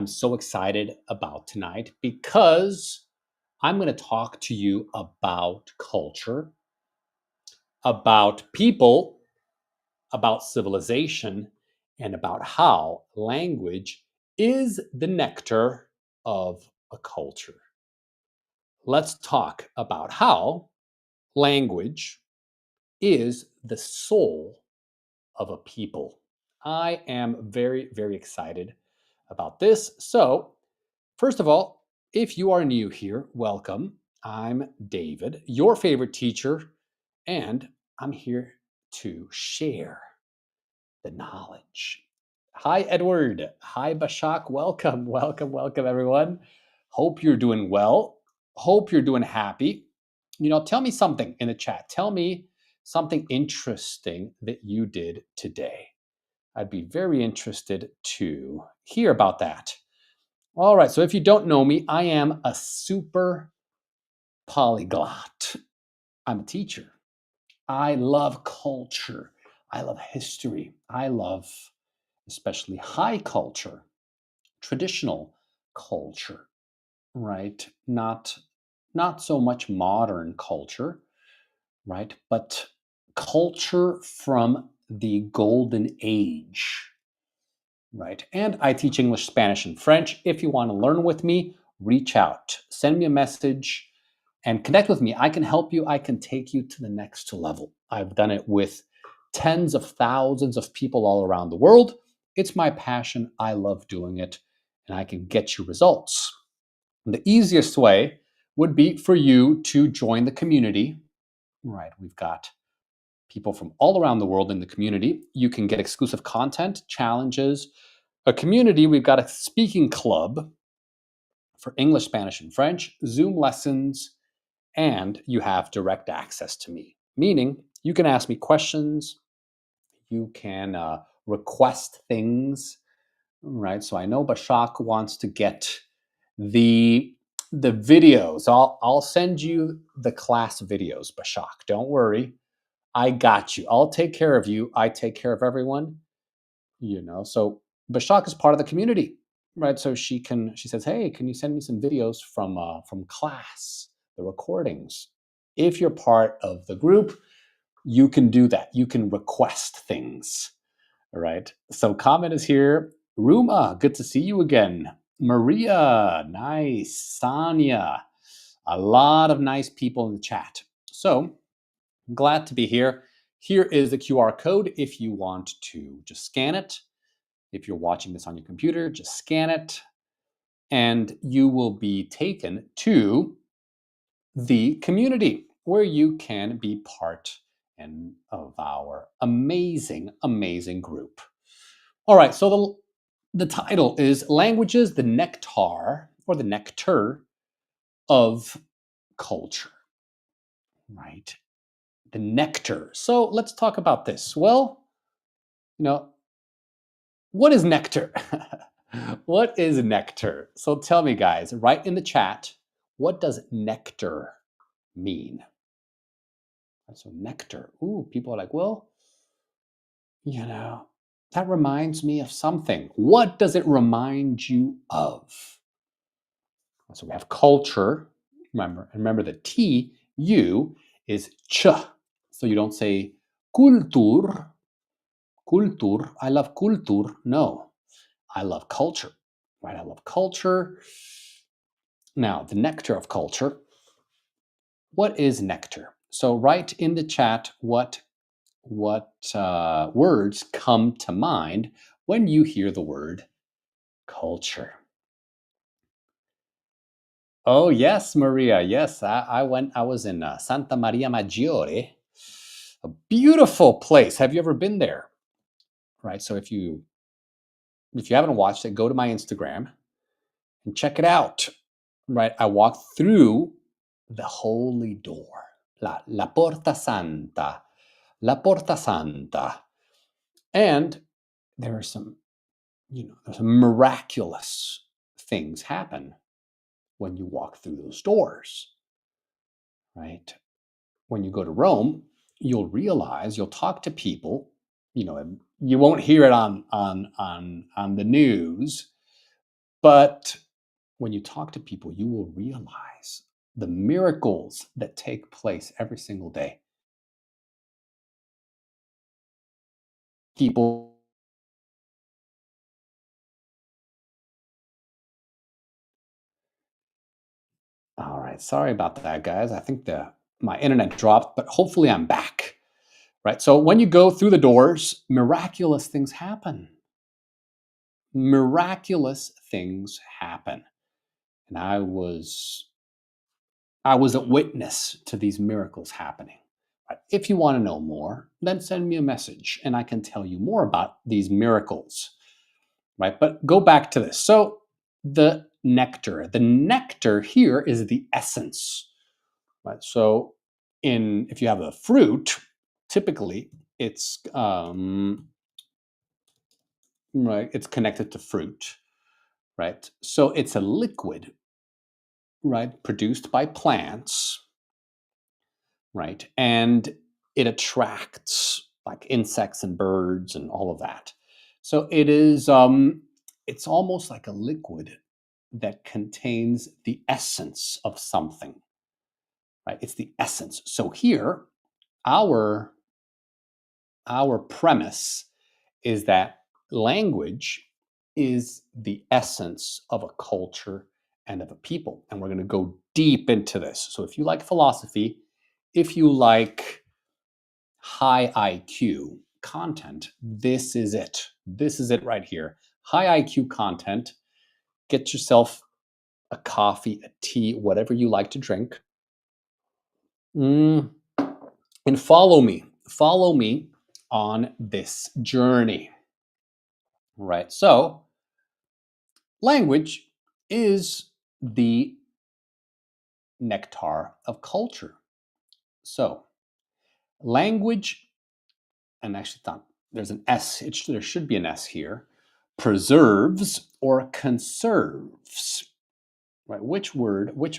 I'm so excited about tonight because I'm going to talk to you about culture, about people, about civilization, and about how language is the nectar of a culture. Let's talk about how language is the soul of a people. I am very, very excited about this. So, first of all, if you are new here, welcome. I'm David, your favorite teacher, and I'm here to share the knowledge. Hi, Edward. Hi, Bashak. Welcome, welcome, welcome, everyone. Hope you're doing well. Hope you're doing happy. Tell me something in the chat. Tell me something interesting that you did today. I'd be very interested to hear about that. All right, so if you don't know me, I am a super polyglot. I'm a teacher. I love culture. I love history. I love especially high culture, traditional culture, right? Not so much modern culture, right? But culture from the golden age, right? And I teach English, Spanish, and French. If you want to learn with me, reach out, send me a message, and connect with me. I can help you. I can take you to the next level. I've done it with tens of thousands of people all around the world. It's my passion. I love doing it, and I can get you results. And the easiest way would be for you to join the community. Right, we've got people from all around the world in the community. You can get exclusive content, challenges, a community. We've got a speaking club for English, Spanish, and French, Zoom lessons, and you have direct access to me, meaning you can ask me questions, you can request things, right? So I know Bashak wants to get the videos. I'll send you the class videos, Bashak. Don't worry. I got you. I'll take care of you. I take care of everyone. So Bashak is part of the community, right? So she says, hey, can you send me some videos from class, the recordings? If you're part of the group, you can do that. You can request things, right? So comment is here. Ruma, good to see you again. Maria, nice. Sanya, a lot of nice people in the chat. So glad to be here. Here is the QR code if you want to just scan it. If you're watching this on your computer, just scan it and you will be taken to the community where you can be part of our amazing, amazing group. All right, so the title is Languages, the Nectar or the Nectar of Culture, right? The nectar. So let's talk about this. Well, what is nectar? What is nectar? So tell me, guys, write in the chat, what does nectar mean? So nectar. Ooh, people are like, well, that reminds me of something. What does it remind you of? So we have culture. Remember the T, U is ch. So you don't say kultur. Kultur. I love kultur. No, I love culture. Right? I love culture. Now, the nectar of culture. What is nectar? So write in the chat what words come to mind when you hear the word culture. Oh yes, Maria. Yes, I went. I was in Santa Maria Maggiore, a beautiful place. Have you ever been there? Right. So if you haven't watched it, go to my Instagram and check it out. Right. I walked through the holy door, la Porta Santa, la Porta Santa, and there are some there's miraculous things happen when you walk through those doors, right? When you go to Rome, you'll realize, you'll talk to people, you won't hear it on the news, But when you talk to people, you will realize the miracles that take place every single day. People, all right, sorry about that, guys. I think the my internet dropped, but hopefully I'm back. Right. So when you go through the doors, miraculous things happen. Miraculous things happen. And I was a witness to these miracles happening. Right? If you want to know more, then send me a message and I can tell you more about these miracles. Right? But go back to this. So the nectar here is the essence. Right? So in if you have a fruit, typically it's connected to fruit, right? So it's a liquid, right, produced by plants, right? And it attracts like insects and birds and all of that. So it's almost like a liquid that contains the essence of something, right? It's the essence. So here, our our premise is that language is the essence of a culture and of a people. And we're going to go deep into this. So if you like philosophy, if you like high IQ content, this is it. This is it right here. High IQ content. Get yourself a coffee, a tea, whatever you like to drink. Mm, and follow me. Follow me on this journey. Right. So, language is the nectar of culture. So, language, and actually, thought there's an S, there should be an S here, preserves or conserves. Right. Which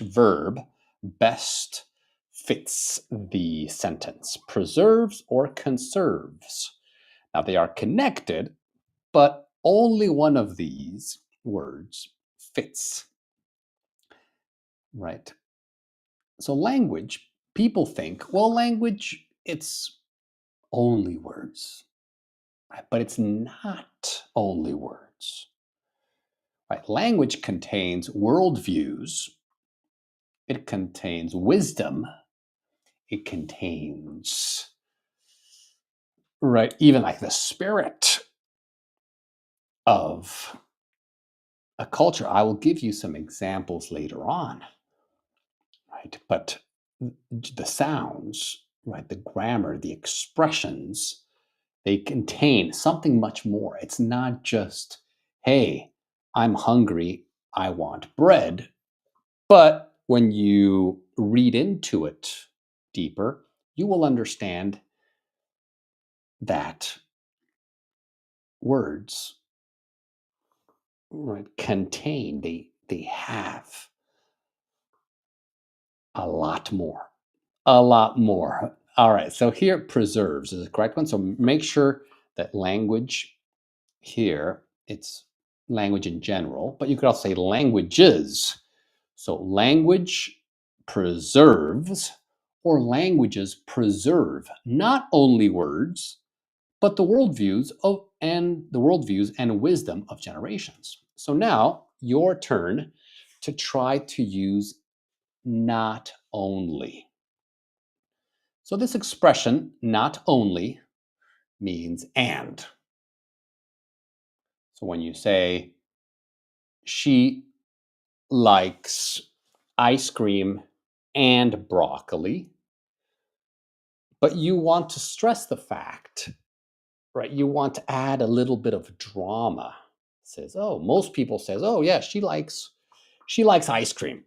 verb best fits the sentence? Preserves or conserves? Now, they are connected, but only one of these words fits, right? So language, people think, well, language, it's only words, right? But it's not only words, right? Language contains worldviews, it contains wisdom, it contains, right, even like the spirit of a culture. I will give you some examples later on, right? But the sounds, right, the grammar, the expressions, they contain something much more. It's not just, hey, I'm hungry, I want bread. But when you read into it deeper, you will understand that words, right, contain, they have a lot more. A lot more. All right. So here, preserves is the correct one. So make sure that language here, it's language in general, but you could also say languages. So language preserves or languages preserve not only words, but the worldviews and wisdom of generations. So now your turn to try to use not only. So this expression, not only, means and. So when you say, she likes ice cream and broccoli, but you want to stress the fact, right? You want to add a little bit of drama. Says, oh, most people says, oh yeah, she likes ice cream,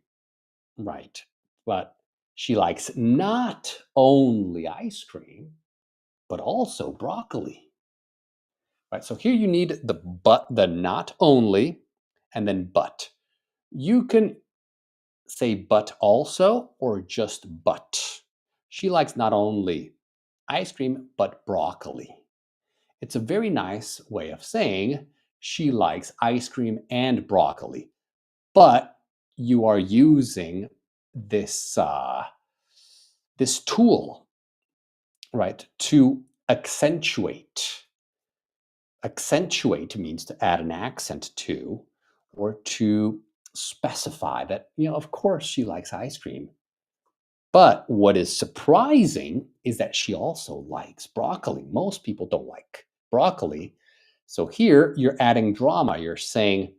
right? But she likes not only ice cream, but also broccoli. Right, so here you need the not only, and then but. You can say but also, or just but. She likes not only ice cream, but broccoli. It's a very nice way of saying she likes ice cream and broccoli. but you are using this this tool, right, to accentuate. Accentuate means to add an accent to, or to specify that, of course she likes ice cream. But what is surprising is that she also likes broccoli. Most people don't like broccoli. So here you're adding drama. You're saying,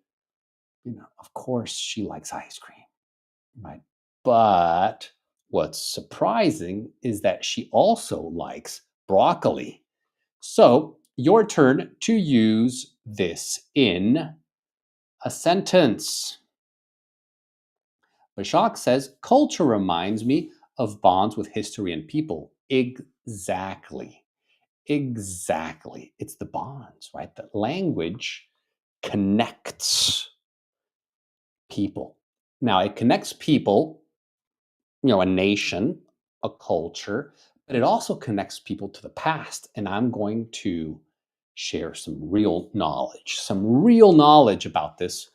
of course she likes ice cream, right? But what's surprising is that she also likes broccoli. So your turn to use this in a sentence. But Jacques says, culture reminds me of bonds with history and people. Exactly. Exactly. It's the bonds, right? That language connects people. Now, it connects people, a nation, a culture, but it also connects people to the past. And I'm going to share some real knowledge about this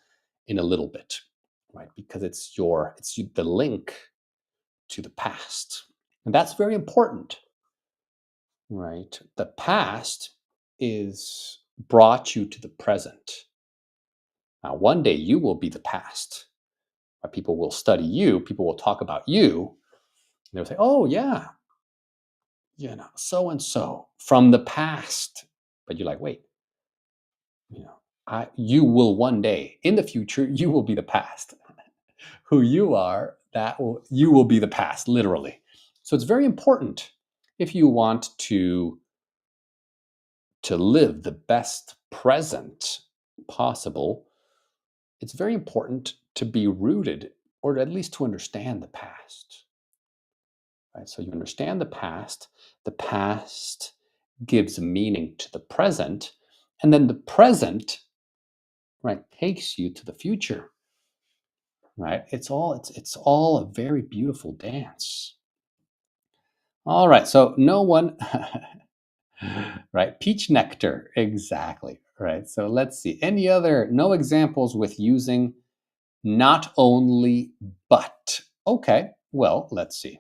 in a little bit, right? Because it's the link to the past. And that's very important, right? The past is brought you to the present. Now, one day you will be the past. People will study you, people will talk about you, and they'll say, oh, yeah, so and so from the past. But you're like, wait, you will one day in the future, you will be the past. Who you are, you will be the past, literally. So it's very important if you want to live the best present possible. It's very important to be rooted, or at least to understand the past. Right? So you understand the past gives meaning to the present, and then the present, right, takes you to the future. Right? It's all a very beautiful dance. All right, so no one right, peach nectar, exactly. Right. So let's see. No examples with using not only but. Okay, well, let's see.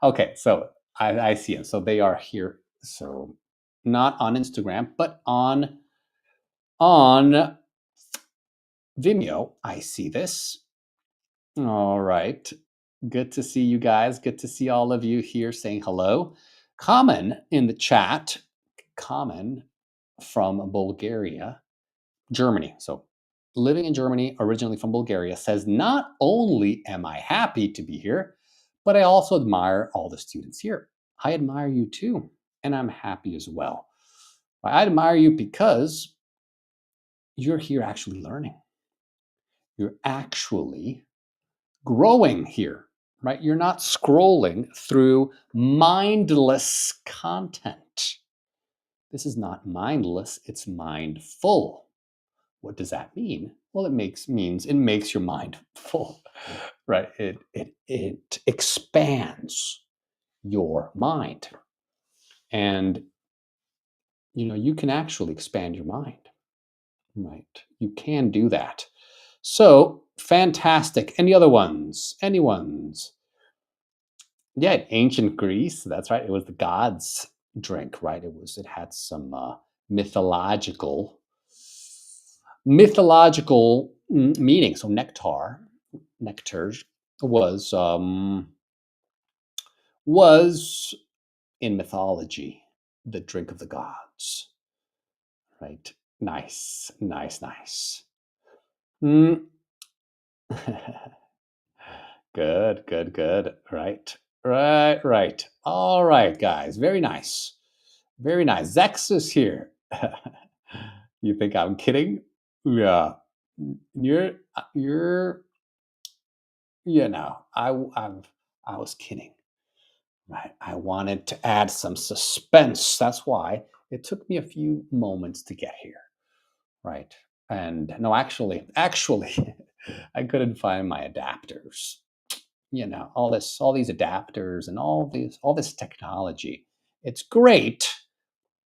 Okay, so I see them. So they are here. So not on Instagram, but on Vimeo. I see this. All right. Good to see you guys. Good to see all of you here saying hello. Common in the chat. Common from Bulgaria, Germany. So living in Germany, originally from Bulgaria, says, not only am I happy to be here, but I also admire all the students here. I admire you too, and I'm happy as well. I admire you because you're here actually learning. You're actually growing here, right? You're not scrolling through mindless content. This is not mindless, it's mindful. What does that mean? Well, it makes your mind full, right? It expands your mind, and you can actually expand your mind, right? You can do that. So fantastic. Any other ones? Anyone's? Yeah, ancient Greece. That's right. It was the gods' drink, right? It had some mythological meaning. So nectar was in mythology the drink of the gods, right? Nice, nice, nice. Mm. Good, good, good. Right, right, right. All right, guys. Very nice. Very nice. Zex is here. You think I'm kidding? Yeah. You're, I was kidding. Right. I wanted to add some suspense. That's why it took me a few moments to get here. Right. And no, actually, I couldn't find my adapters. All these adapters and all this technology. It's great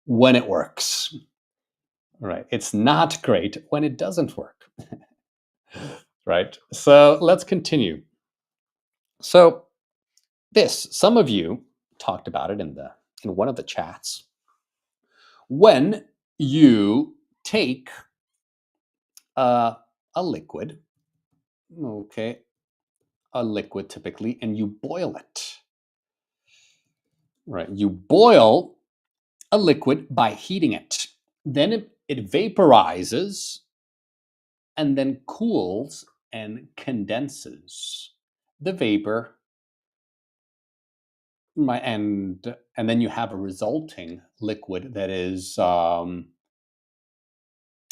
when it works. Right. It's not great when it doesn't work. Right. So let's continue. So some of you talked about it in one of the chats. When you take uh, a liquid, okay, a liquid typically, and you boil it, right? You boil a liquid by heating it. Then it vaporizes and then cools and condenses the vapor, right? And then you have a resulting liquid that is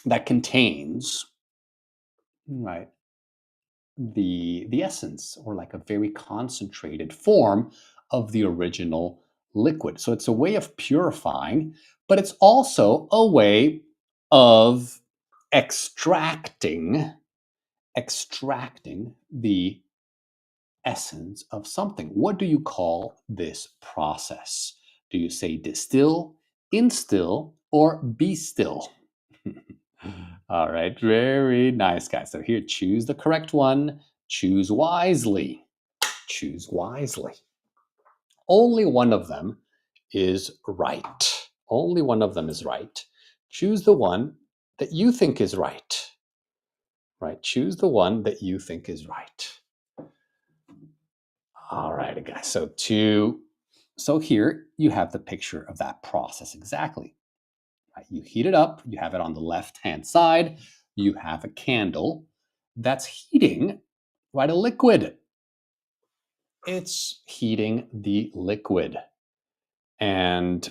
that contains, right, the essence, or like a very concentrated form of the original liquid. So it's a way of purifying, but it's also a way of extracting the essence of something. What do you call this process? Do you say distill, instill, or be still? All right, very nice, guys. So here, choose the correct one. Choose wisely. Choose wisely. Only one of them is right. Only one of them is right. Choose the one that you think is right. Right? Choose the one that you think is right. All right, guys. So here you have the picture of that process exactly. Right? You heat it up. You have it on the left-hand side. You have a candle that's heating, right, a liquid. It's heating the liquid, and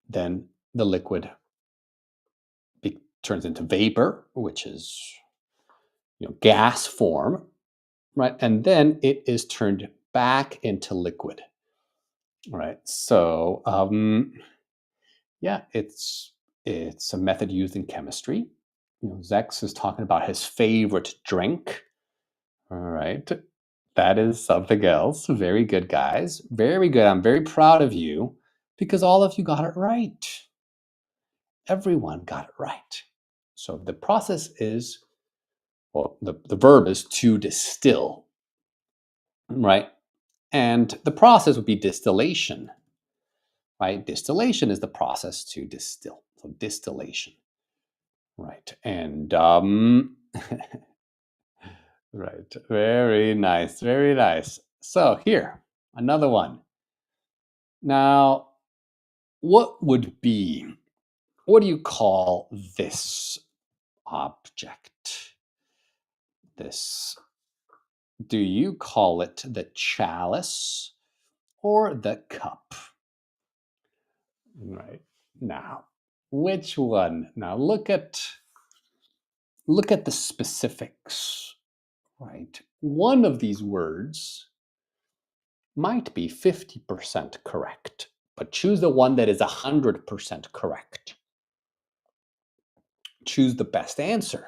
then the liquid turns into vapor, which is gas form, right? And then it is turned back into liquid, right? So yeah, it's a method used in chemistry. Zex is talking about his favorite drink. All right, that is something else. Very good, guys. Very good. I'm very proud of you because all of you got it right. Everyone got it right. So the process is, well, the verb is to distill, right? And the process would be distillation, right? Distillation is the process to distill. So distillation, right? And right, very nice, very nice. So here, another one. Now, what do you call this object? This, do you call it the chalice or the cup? Right. Now, which one? Now look at the specifics, right? One of these words might be 50% correct, but choose the one that is 100% correct. Choose the best answer,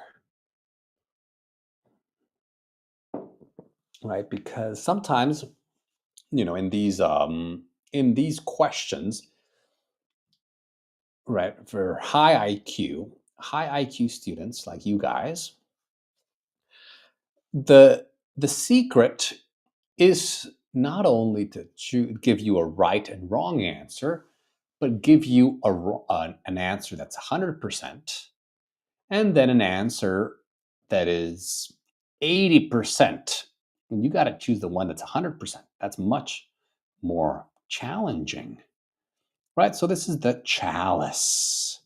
right? Because sometimes, in these questions, right, for high IQ students like you guys, the secret is not only to give you a right and wrong answer, but give you an answer that's 100%, and then an answer that is 80%. And you got to choose the one that's 100%. That's much more challenging, right? So this is the chalice.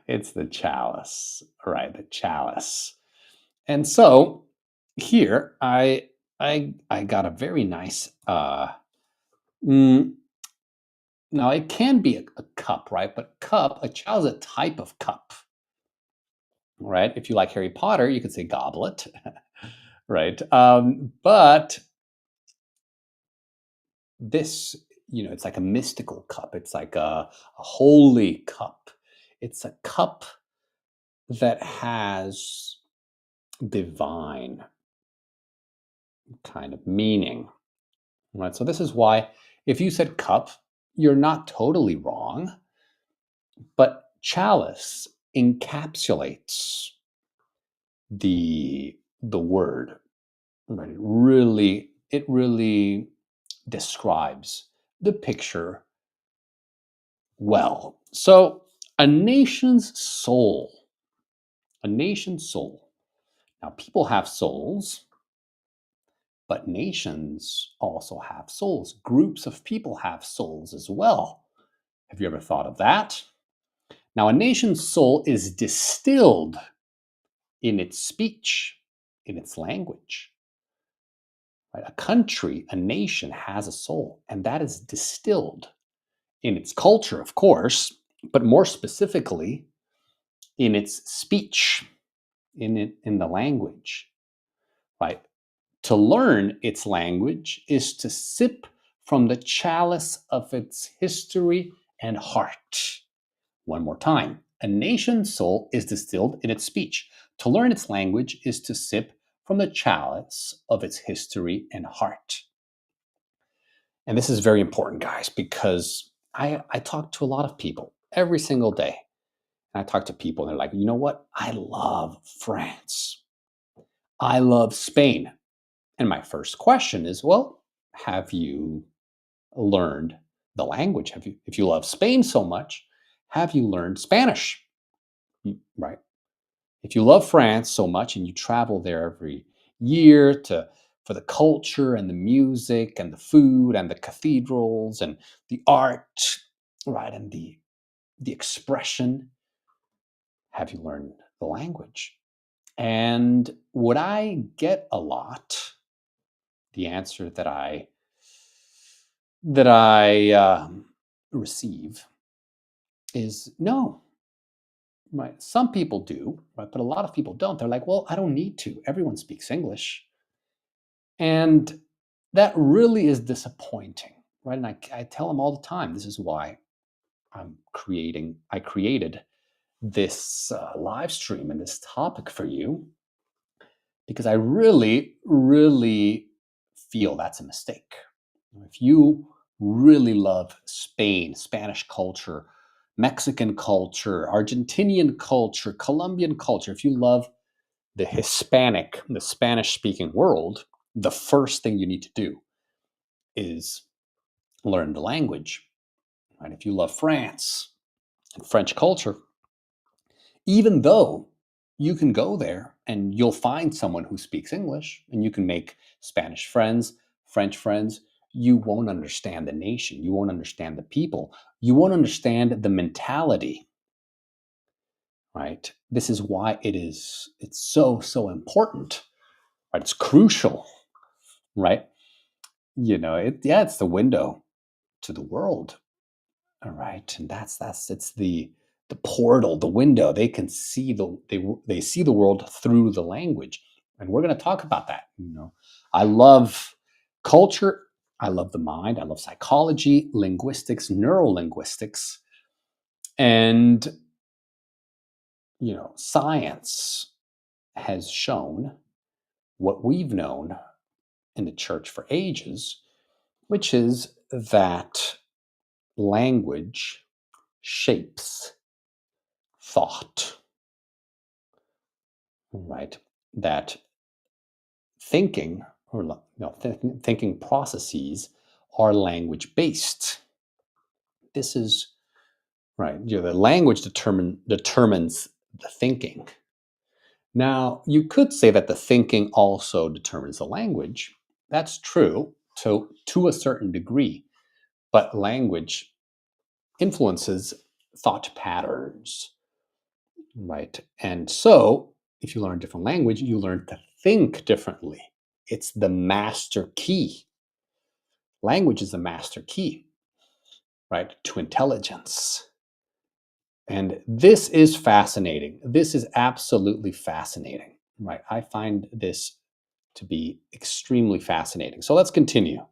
It's the chalice, right? The chalice. And so here I got a very nice now it can be a cup, right? But a chalice is a type of cup, right? If you like Harry Potter, you could say goblet, right? But this, it's like a mystical cup. It's like a holy cup. It's a cup that has divine kind of meaning, right? So this is why if you said cup, you're not totally wrong, but chalice encapsulates, the word, right? It really describes the picture well. So a nation's soul, a nation's soul. Now people have souls, but nations also have souls. Groups of people have souls as well. Have you ever thought of that? Now, a nation's soul is distilled in its speech, in its language. Right? A country, a nation has a soul, and that is distilled in its culture, of course, but more specifically in its speech, in the language. Right? To learn its language is to sip from the chalice of its history and heart. One more time. A nation's soul is distilled in its speech. To learn its language is to sip from the chalice of its history and heart. And this is very important, guys, because I talk to a lot of people every single day. And I talk to people and they're like, you know what? I love France. I love Spain. And my first question is, well, have you learned the language? Have you, if you love Spain so much, have you learned Spanish? Right. If you love France so much and you travel there every year to for the culture and the music and the food and the cathedrals and the art, right, and the expression, have you learned the language? And what I get a lot, the answer that I receive is no. Right. Some people do, right? But a lot of people don't. They're like, well, I don't need to. Everyone speaks English. And that really is disappointing, right? And I tell them all the time, this is why I created this live stream and this topic for you, because I really, really feel that's a mistake. If you really love Spain, Spanish culture, Mexican culture, Argentinian culture, Colombian culture, if you love the Spanish speaking world, the first thing you need to do is learn the language. Right? If you love France and French culture, even though you can go there and you'll find someone who speaks English and you can make Spanish friends, French friends, you won't understand the nation. You won't understand the people. You won't understand the mentality. Right? This is why it's so important. Right? It's crucial. Right? It's the window to the world. All right, and that's it's the portal, the window. They can see they see the world through the language, and we're going to talk about that. I love culture. I love the mind. I love psychology, linguistics, neurolinguistics, and science has shown what we've known in the church for ages, which is that language shapes thought, right? That thinking thinking processes are language based. This is right. The language determines the thinking. Now, you could say that the thinking also determines the language. That's true to a certain degree, but language influences thought patterns, right? And so, if you learn a different language, you learn to think differently. It's the master key. Language is the master key, right, to intelligence. And this is fascinating. This is absolutely fascinating, right? I find this to be extremely fascinating. So let's continue.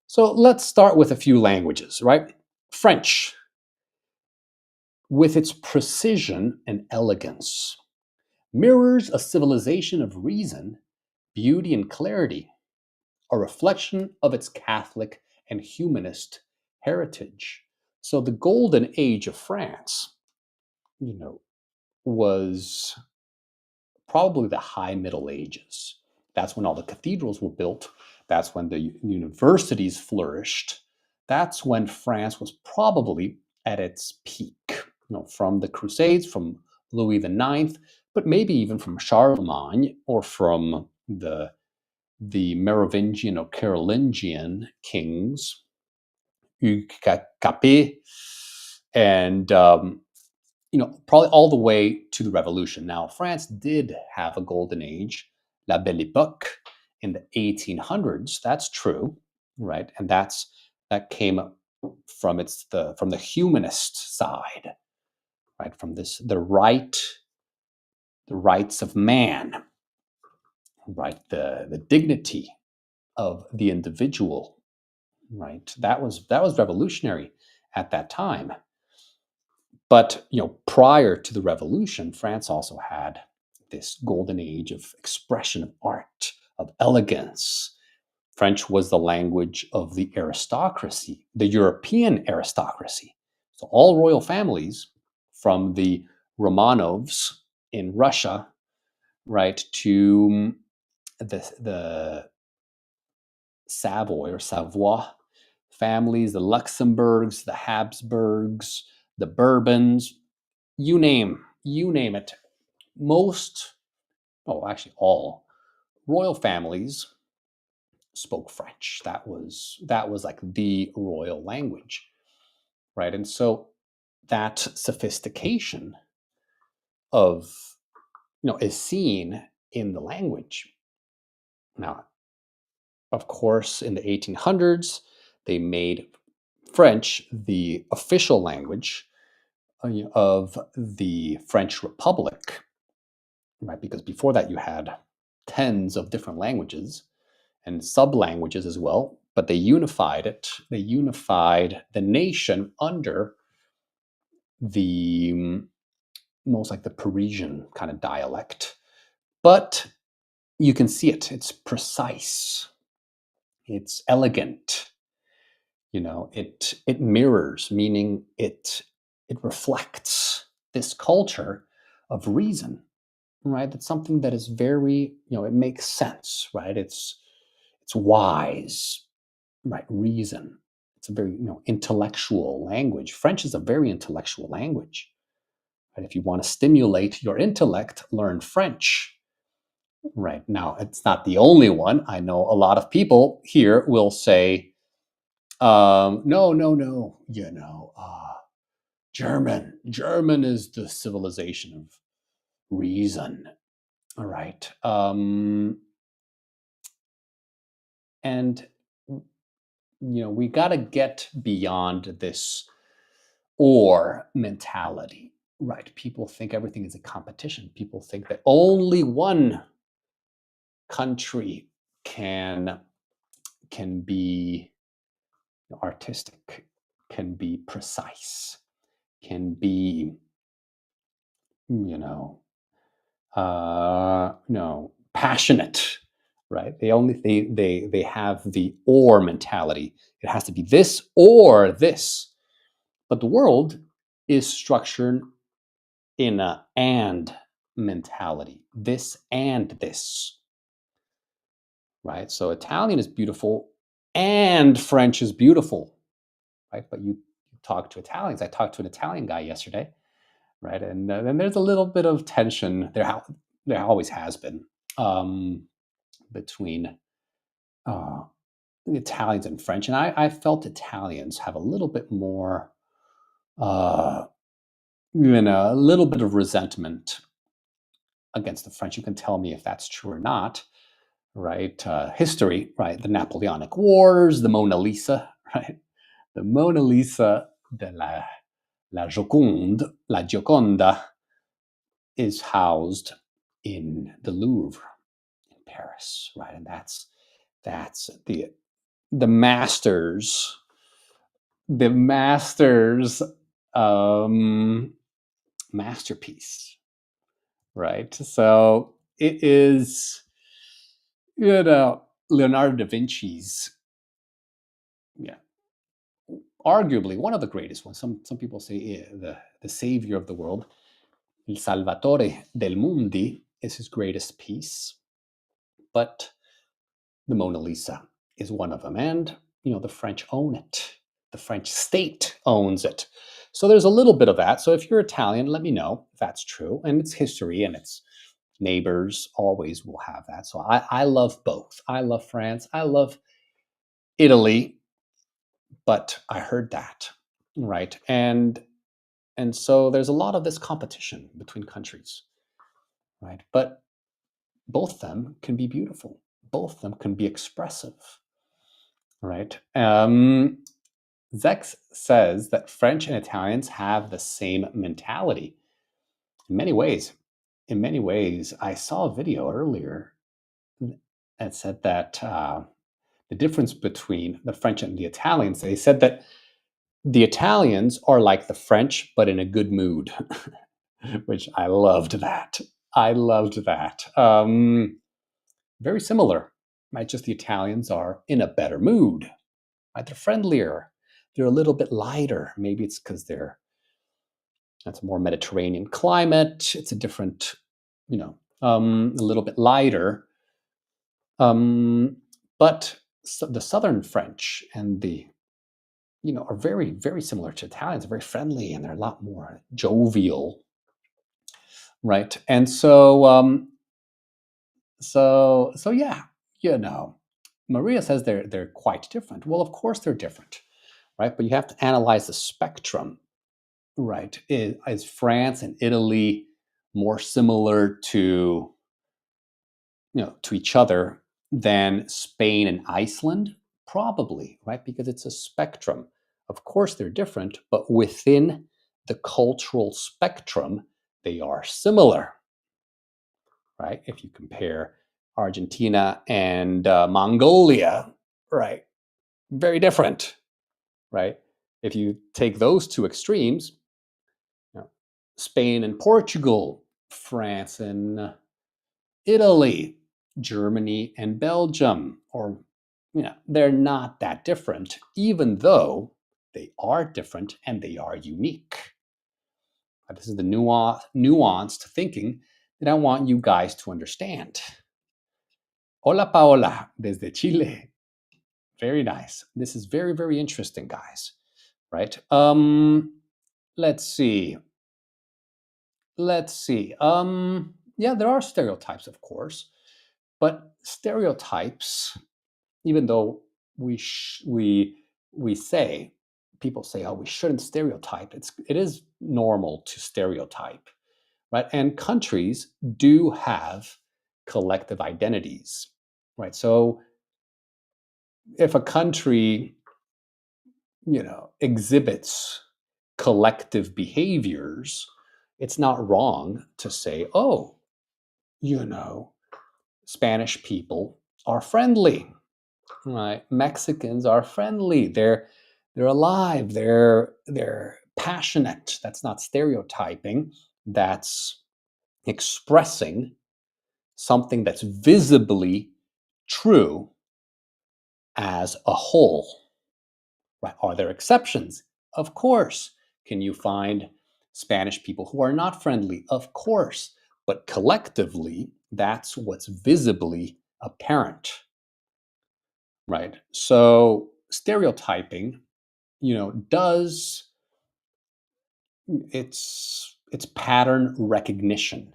So let's start with a few languages, right? French, with its precision and elegance, mirrors a civilization of reason, beauty, and clarity, a reflection of its Catholic and humanist heritage. So the golden age of France, was probably the High Middle Ages. That's when all the cathedrals were built. That's when the universities flourished. That's when France was probably at its peak, from the Crusades, from Louis the Ninth, but maybe even from Charlemagne or from the Merovingian or Carolingian kings, Hugues Capet, and probably all the way to the Revolution. Now, France did have a golden age, La Belle Époque, in the 1800s. That's true, right? And that came from the humanist side, right? From the rights of man, right? The dignity of the individual, right? That was revolutionary at that time. But prior to the revolution, France also had this golden age of expression of art, of elegance. French was the language of the aristocracy, the European aristocracy. So all royal families, from the Romanovs in Russia, right, to the Savoy or Savoy families, the Luxembourgs, the Habsburgs, the Bourbons, you name it. Most, actually all royal families spoke French. That was like the royal language, right? And so that sophistication of is seen in the language. Now, of course, in the 1800s, they made French the official language of the French Republic, right? Because before that, you had tens of different languages and sub-languages as well, but they unified it. They unified the nation under the most like the Parisian kind of dialect. But you can see it. It's precise. It's elegant. It mirrors, meaning it reflects this culture of reason, right? It's something that is very, it makes sense, right? It's wise, right? Reason. It's a very, intellectual language. French is a very intellectual language. Right? If you want to stimulate your intellect, learn French. Right. Now, it's not the only one. I know a lot of people here will say, no, German is the civilization of reason. All right. And we got to get beyond this or mentality, right? People think everything is a competition. People think that only one country can be artistic, can be precise, can be, passionate, right? They have the or mentality. It has to be this or this. But the world is structured in a and mentality, this and this, right? So Italian is beautiful and French is beautiful, right? But you talk to Italians. I talked to an Italian guy yesterday, right? And then there's a little bit of tension. There always has been between the Italians and French. And I felt Italians have a little bit more, a little bit of resentment against the French. You can tell me if that's true or not, right? History, right? The Napoleonic Wars, the Mona Lisa, right? The Mona Lisa de la Gioconda is housed in the Louvre in Paris, right? And that's the masters masterpiece, right? So it is, Leonardo da Vinci's, arguably one of the greatest ones. Some people say the savior of the world, il salvatore del mundi, is his greatest piece, but the Mona Lisa is one of them. And, the French own it. The French state owns it. So there's a little bit of that. So if you're Italian, let me know if that's true. And it's history and it's neighbors always will have that. So I love both. I love France. I love Italy. But I heard that, right? And so there's a lot of this competition between countries, right? But both of them can be beautiful. Both of them can be expressive, right? Zex says that French and Italians have the same mentality in many ways. In many ways, I saw a video earlier that said that the difference between the French and the Italians, they said that the Italians are like the French, but in a good mood, which I loved that. I loved that. Very similar, right? Just the Italians are in a better mood, right? They're friendlier. They're a little bit lighter. Maybe it's because that's a more Mediterranean climate. It's a different, a little bit lighter. But the Southern French and are very, very similar to Italians, very friendly, and they're a lot more jovial, right? And so yeah, Maria says they're quite different. Well, of course they're different, right? But you have to analyze the spectrum, right? Is France and Italy more similar to each other than Spain and Iceland? Probably, right? Because it's a spectrum. Of course they're different, but within the cultural spectrum, they are similar, right? If you compare Argentina and Mongolia, right? Very different, right? If you take those two extremes, Spain and Portugal, France and Italy, Germany and Belgium, or they're not that different, even though they are different and they are unique. This is the nuanced thinking that I want you guys to understand. Hola Paola, desde Chile. Very nice. This is very, very interesting, guys. Right? Let's see. Yeah, there are stereotypes, of course, but stereotypes, even though we say, people say, oh, we shouldn't stereotype. It is normal to stereotype, right? And countries do have collective identities, right? So if a country, exhibits collective behaviors, it's not wrong to say, oh, Spanish people are friendly, right? Mexicans are friendly. They're alive. They're passionate. That's not stereotyping. That's expressing something that's visibly true as a whole. Right? Are there exceptions? Of course. Can you find Spanish people who are not friendly? Of course. But collectively, that's what's visibly apparent. Right? So stereotyping, does it's pattern recognition.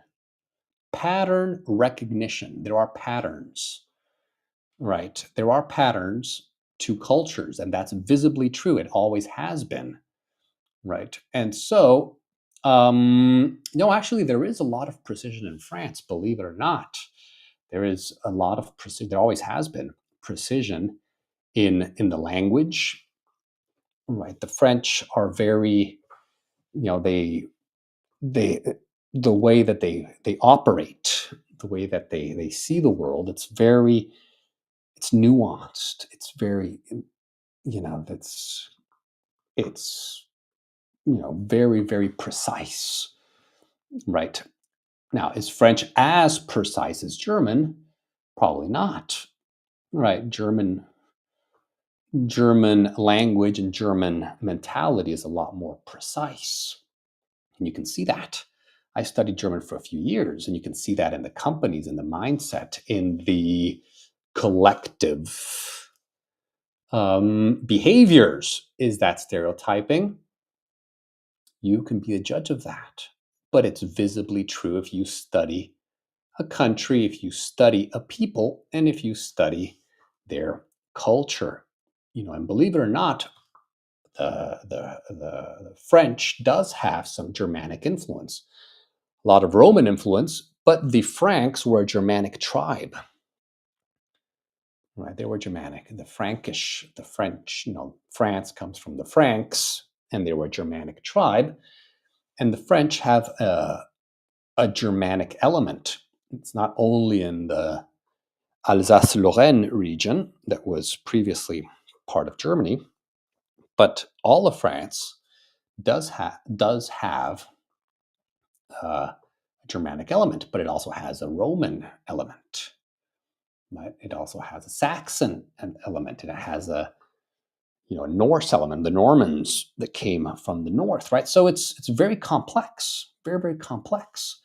Pattern recognition. There are patterns, right? There are patterns to cultures, and that's visibly true. It always has been, right? And so, no, actually, there is a lot of precision in France, believe it or not. There is a lot of precision. There always has been precision in the language, right? The French are very, they the way that they operate, the way that they see the world, it's nuanced. It's very, that's it's very, very precise, right? Now, is French as precise as German? Probably not, right? German language and German mentality is a lot more precise, and you can see that. I studied German for a few years, and you can see that in the companies, in the mindset, in the collective behaviors. Is that stereotyping? You can be a judge of that. But it's visibly true if you study a country, if you study a people, and if you study their culture. And believe it or not, the French does have some Germanic influence, a lot of Roman influence, but the Franks were a Germanic tribe. Right, they were Germanic. The Frankish, the French, France comes from the Franks, and they were a Germanic tribe. And the French have a Germanic element. It's not only in the Alsace-Lorraine region that was previously part of Germany, but all of France does have a Germanic element, but it also has a Roman element. Right? It also has a Saxon element, and it has a Norse element, the Normans that came from the north, right? So it's very complex, very, very complex.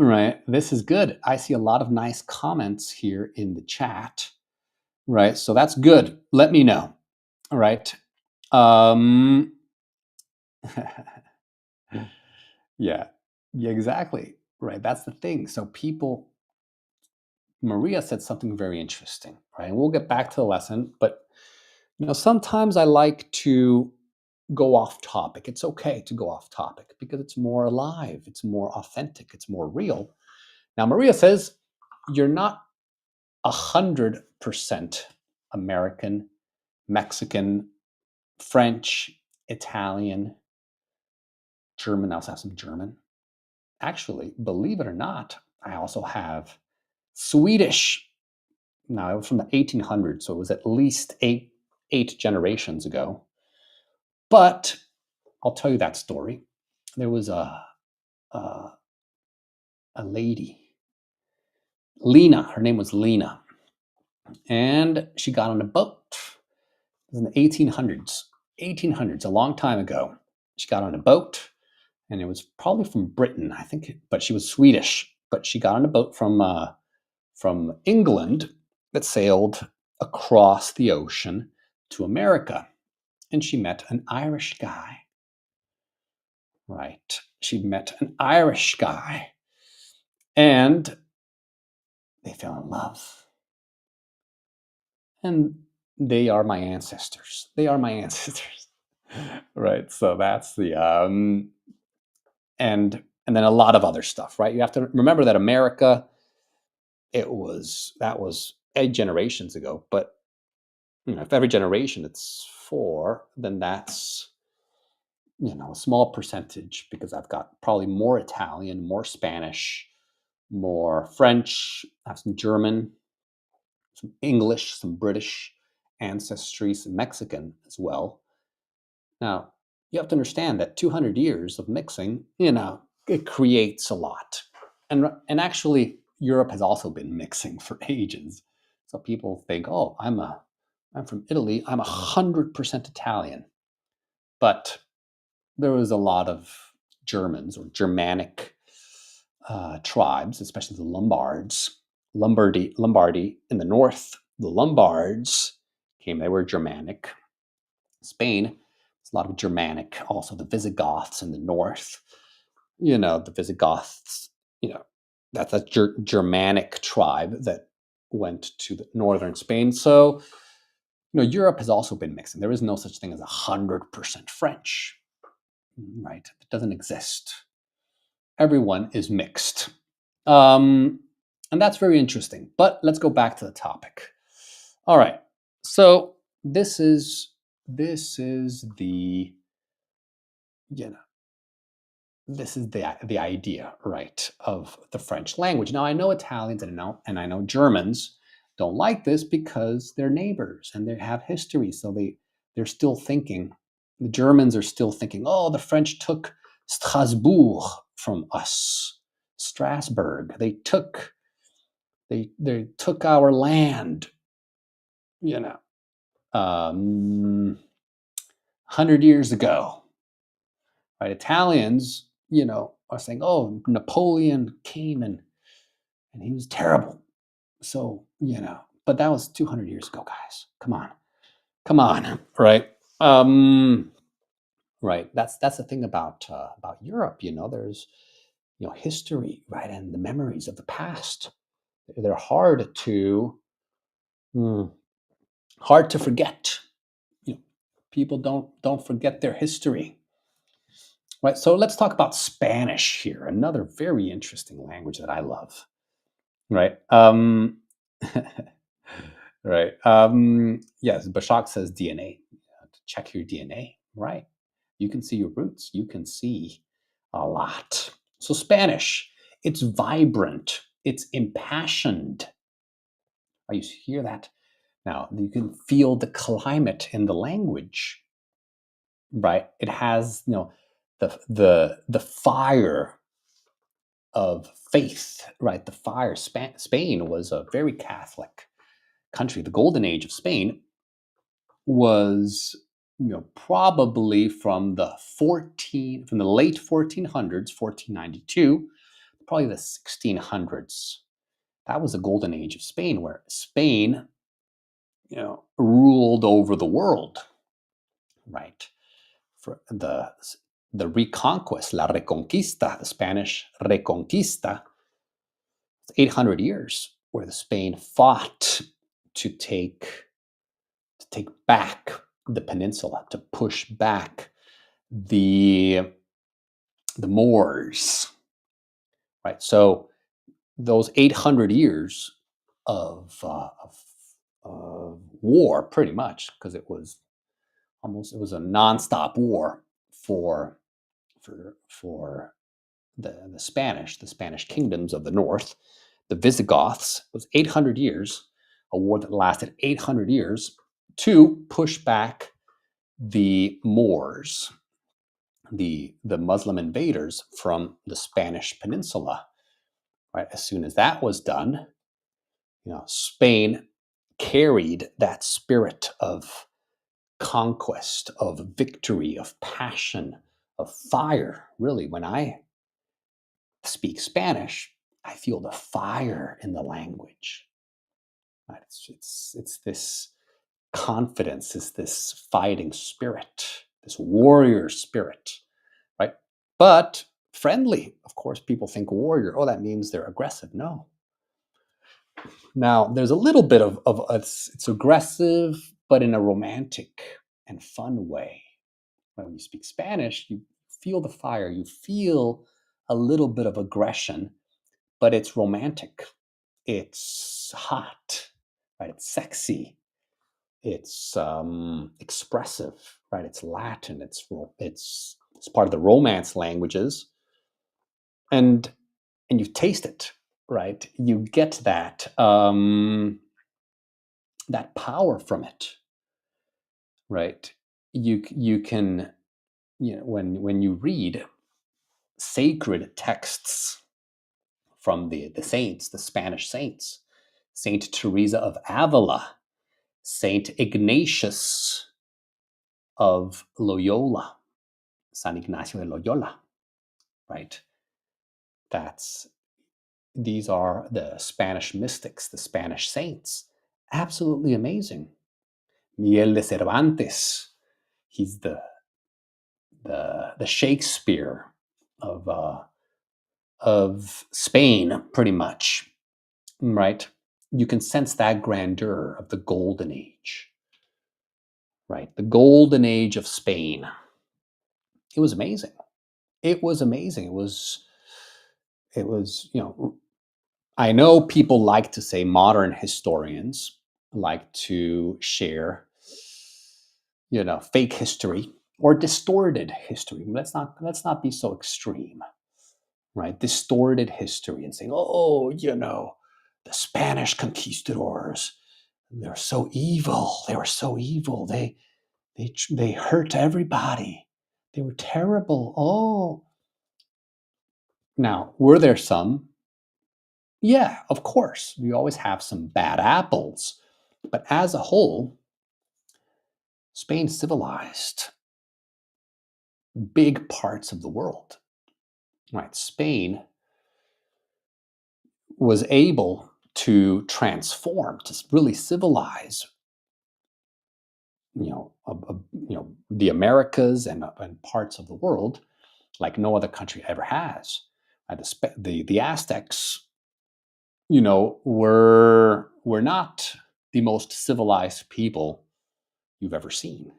Right, this is good. I see a lot of nice comments here in the chat, right? So that's good. Let me know, all right? Um, yeah, yeah, exactly. Right, that's the thing. So Maria said something very interesting, right? And we'll get back to the lesson, but sometimes I like to go off topic. It's okay to go off topic because it's more alive, it's more authentic, it's more real. Now, Maria says you're not 100% American, Mexican, French, Italian, German. I also have some German. Actually, believe it or not, I also have Swedish. Now, it was from the 1800s, so it was at least eight generations ago. But I'll tell you that story. There was a lady, Lena. Her name was Lena, and she got on a boat. It was in the 1800s, a long time ago. She got on a boat, and it was probably from Britain, I think, but she was Swedish. But she got on a boat from England that sailed across the ocean to America, and she met an Irish guy. Right, she met an Irish guy, and they fell in love. And they are my ancestors. They are my ancestors. Right. So that's the and then a lot of other stuff, right? You have to remember that America, that was 8 generations ago, but if every generation it's 4, then that's a small percentage, because I've got probably more Italian, more Spanish, more French, I have some German, some English, some British ancestry, some Mexican as well. Now, you have to understand that 200 years of mixing, it creates a lot. And actually, Europe has also been mixing for ages. So people think, oh, I'm from Italy, I'm 100% Italian. But there was a lot of Germans or Germanic tribes, especially the Lombards. Lombardy in the north, the Lombards they were Germanic. Spain, there's a lot of Germanic, also the Visigoths in the north. The Visigoths, that's a Germanic tribe that went to the northern Spain. So, Europe has also been mixing. There is no such thing as 100% French, right? It doesn't exist. Everyone is mixed. And that's very interesting. But let's go back to the topic. All right. So this is the this is the idea, right, of the French language. Now, I know Italians and I know Germans don't like this because they're neighbors and they have history. So they're still thinking, the Germans are still thinking, oh, the French took Strasbourg from us, Strasbourg. They took our land, 100 years ago. Right? Italians are saying, oh, Napoleon came and he was terrible. So, but that was 200 years ago, guys. Come on. Come on. Right. Right. That's the thing about Europe. There's history, right, and the memories of the past. They're mm, hard to forget. You know, People don't forget their history. Right. So let's talk about Spanish here. Another very interesting language that I love. Right. Right. Yes, Bashak says DNA. To check your DNA. Right. You can see your roots. You can see a lot. So Spanish, it's vibrant. It's impassioned. You hear that? Now you can feel the climate in the language. Right. It has, the fire of faith. Right. The fire. Spain was a very Catholic country. The golden age of Spain was probably from the late 1400s, 1492, probably the 1600s. That was the golden age of Spain, where Spain ruled over the world. Right. For the reconquest, la reconquista, the Spanish reconquista, 800 years where the Spain fought to take back the peninsula, to push back the Moors, right? So those 800 years of war, pretty much, because it was a nonstop war for the Spanish kingdoms of the north, the Visigoths. It was 800 years, a war that lasted 800 years to push back the Moors, the Muslim invaders from the Spanish peninsula. Right, as soon as that was done, Spain carried that spirit of conquest, of victory, of passion, of fire. Really, when I speak Spanish, I feel the fire in the language. Right? It's this confidence, it's this fighting spirit, this warrior spirit, right? But friendly. Of course, people think warrior, oh, that means they're aggressive. No. Now, there's a little bit of it's aggressive, but in a romantic and fun way. When you speak Spanish, you feel the fire, you feel a little bit of aggression, but it's romantic. It's hot, right? It's sexy. It's expressive, right? It's Latin. It's part of the Romance languages, and you taste it, right? You get that that power from it, right? You can, when you read sacred texts from the saints, the Spanish saints, Saint Teresa of Avila, Saint Ignatius of Loyola, San Ignacio de Loyola, right? These are the Spanish mystics, the Spanish saints. Absolutely amazing. Miguel de Cervantes, he's the Shakespeare of Spain, pretty much, right? You can sense that grandeur of the golden age, right? The golden age of Spain. It was amazing. It was amazing. It was, I know people like to say, modern historians like to share, fake history or distorted history. Let's not be so extreme, right? Distorted history and saying, oh, the Spanish conquistadors, they're so evil. They were so evil. They hurt everybody. They were terrible. Oh, now were there some? Yeah, of course. You always have some bad apples, but as a whole, Spain civilized big parts of the world. right? Spain was able to transform, to really civilize, the Americas and parts of the world like no other country ever has. The Aztecs, were not the most civilized people you've ever seen,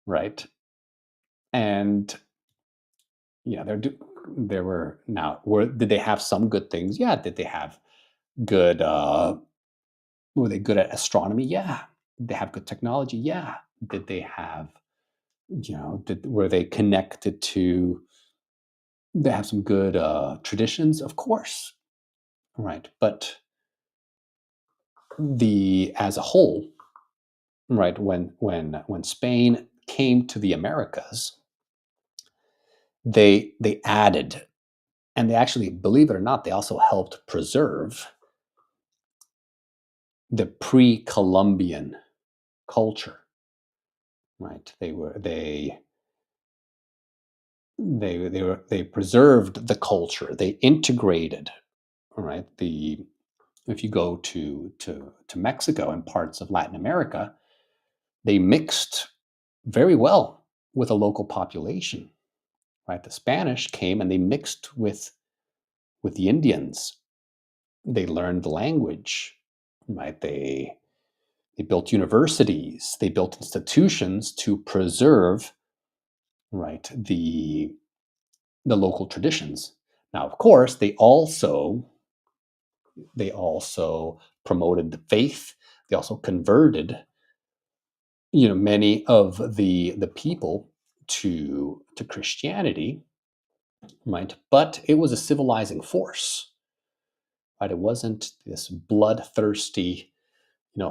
right? And there were now were did they have some good things? Yeah. Did they have good? Were they good at astronomy? Yeah. Did they have good technology? Yeah. Did they have were they connected to? They have some good traditions, of course, right? But the as a whole, right? When Spain came to the Americas, they added, and they actually, believe it or not, they also helped preserve the pre-Columbian culture, right? They preserved the culture. They integrated, right? The If you go to Mexico and parts of Latin America, they mixed very well with a local population, right? The Spanish came and they mixed with the Indians. They learned the language, right? They built universities, they built institutions to preserve, right, the local traditions. Now, of course, they also promoted the faith. They also converted, many of the people to Christianity, right? But it was a civilizing force, right? It wasn't this bloodthirsty,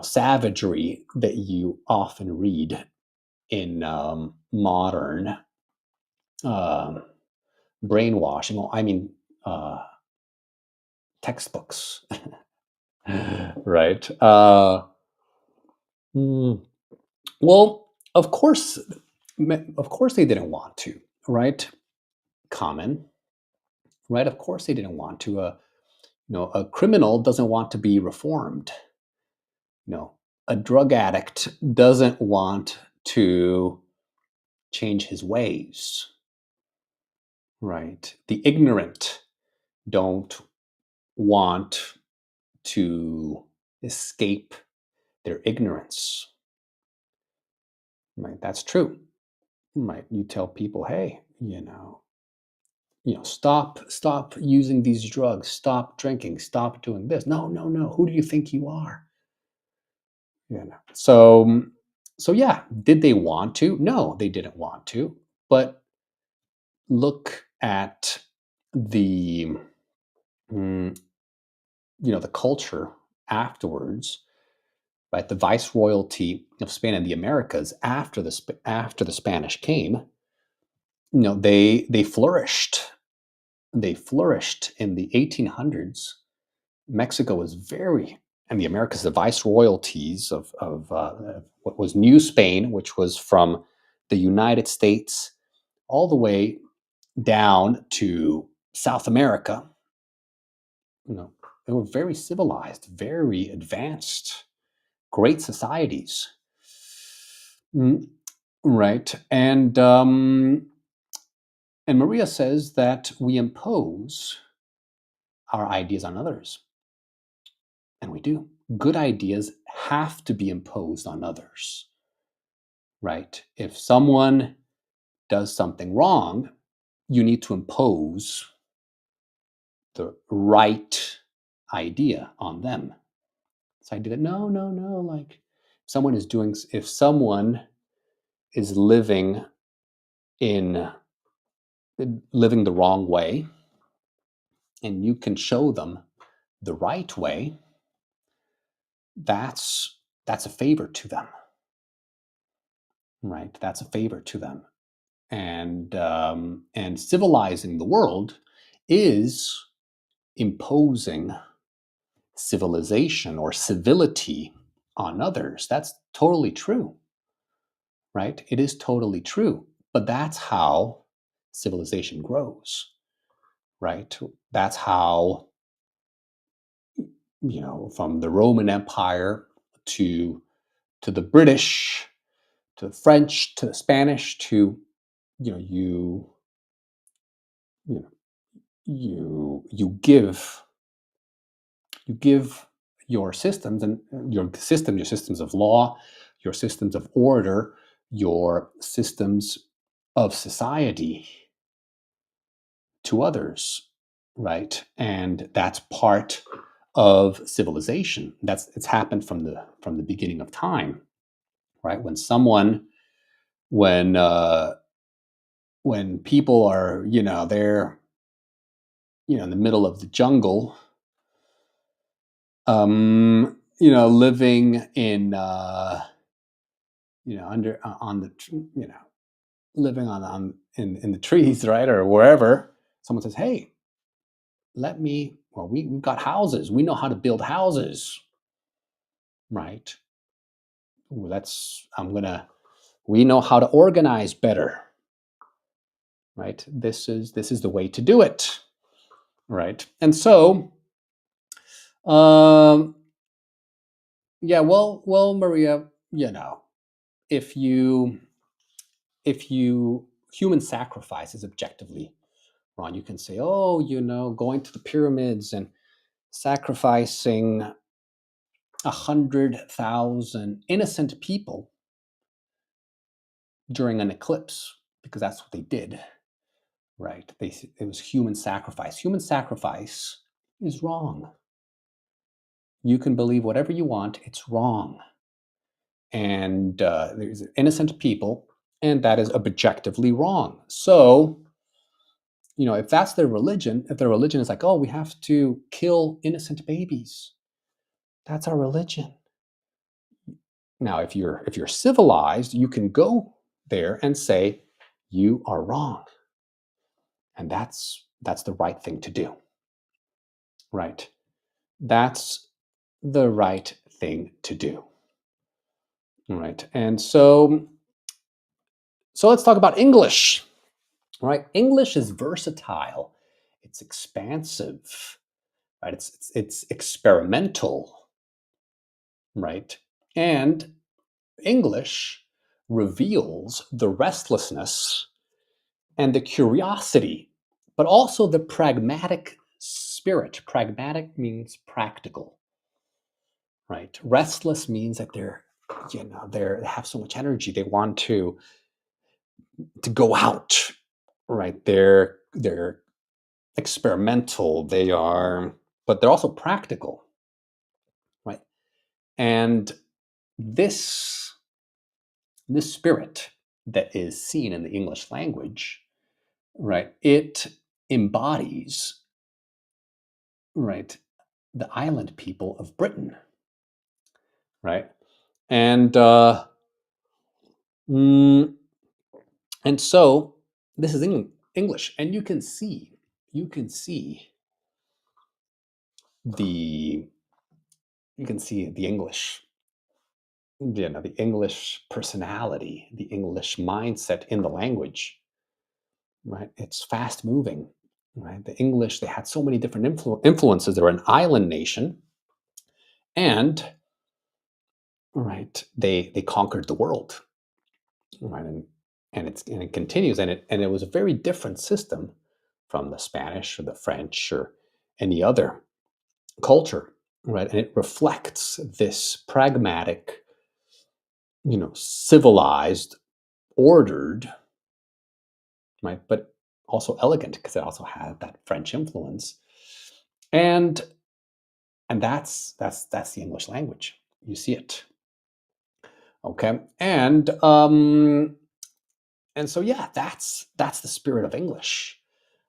savagery that you often read in modern um, brainwashing. Well, I mean, textbooks, right? Mm, well, of course, they didn't want to, right? Common, right? Of course, they didn't want to. A criminal doesn't want to be reformed. No, a drug addict doesn't want to change his ways, right? The ignorant don't want to escape their ignorance, right? That's true, right? You tell people, hey, stop using these drugs, stop drinking, stop doing this. No, no, no. Who do you think you are? So yeah, did they want to? No, they didn't want to. But look at the mm, the culture afterwards, right? The viceroyalty of Spain and the Americas after the Spanish came, they flourished. They flourished in the 1800s. Mexico was very, and the Americas, the viceroyalties of what was New Spain, which was from the United States all the way down to South America. You know, they were very civilized, very advanced, great societies. Mm, right, and Maria says that we impose our ideas on others, and we do. Good ideas have to be imposed on others, right? If someone does something wrong, you need to impose the right idea on them. This idea that no, no, no, like if someone is in living the wrong way, and you can show them the right way, that's a favor to them, right? That's a favor to them, and civilizing the world is imposing civilization or civility on others. That's totally true, right? It is totally true. But that's how civilization grows. right? That's how, from the Roman Empire to the British, to the French, to the Spanish, to you know you know you give your systems and your systems of law, your systems of order, your systems of society to others, right? And that's part of civilization. It's happened from the beginning of time, right? When when people are, they're, in the middle of the jungle, living in, under on the, living in the trees, right, or wherever. Someone says, "Hey, we've got houses. We know how to build houses, right? Well, we know how to organize better, right? This is the way to do it, right?" And so, um, yeah, well, Maria, if you human sacrifice is objectively wrong. You can say, oh, going to the pyramids and sacrificing 100,000 innocent people during an eclipse, because that's what they did, right? It was human sacrifice. Human sacrifice is wrong. You can believe whatever you want, it's wrong. And there's innocent people, and that is objectively wrong. So, if that's their religion, if their religion is like, oh, we have to kill innocent babies, that's our religion. Now, if you're civilized, you can go there and say, you are wrong. And that's the right thing to do. Right. That's the right thing to do. Right. And so let's talk about English. Right. English is versatile. It's expansive. Right. It's experimental. Right. And English reveals the restlessness and the curiosity, but also the pragmatic spirit. Pragmatic means practical, right? Restless means that they have so much energy. They want to go out, right? They're experimental. But they're also practical, right? And this spirit that is seen in the English language, right? It embodies, right, the island people of Britain, right? And mm, and so this is English, and you can see the the English, the English personality, the English mindset in the language, right? It's fast moving, right? The English, they had so many different influences. They were an island nation, and right, they conquered the world, right? And it continues, and it was a very different system from the Spanish or the French or any other culture, right? And it reflects this pragmatic, civilized, ordered, right? But also elegant, because it also had that French influence, and that's the English language. You see it, okay? And so yeah, that's the spirit of English,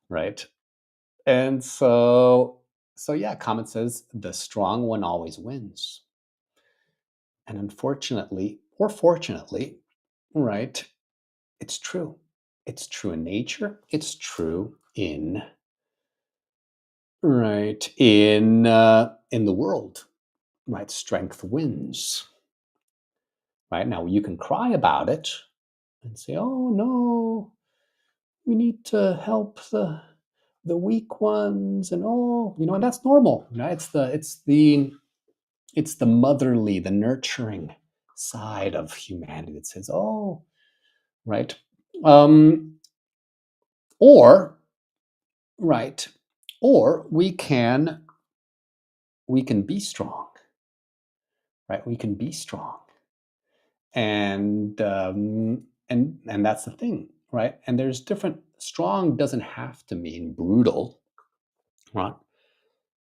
right? And so yeah, Comet says the strong one always wins. And unfortunately, or fortunately, right, it's true. It's true in nature. It's true in the world, right? Strength wins. Right? Now you can cry about it and say, "Oh no, we need to help the weak ones, and and that's normal. It's the motherly, the nurturing side of humanity that says, oh, right. Um, or right, or we can be strong, right? We can be strong, and that's the thing, right? And there's different. Strong doesn't have to mean brutal, right?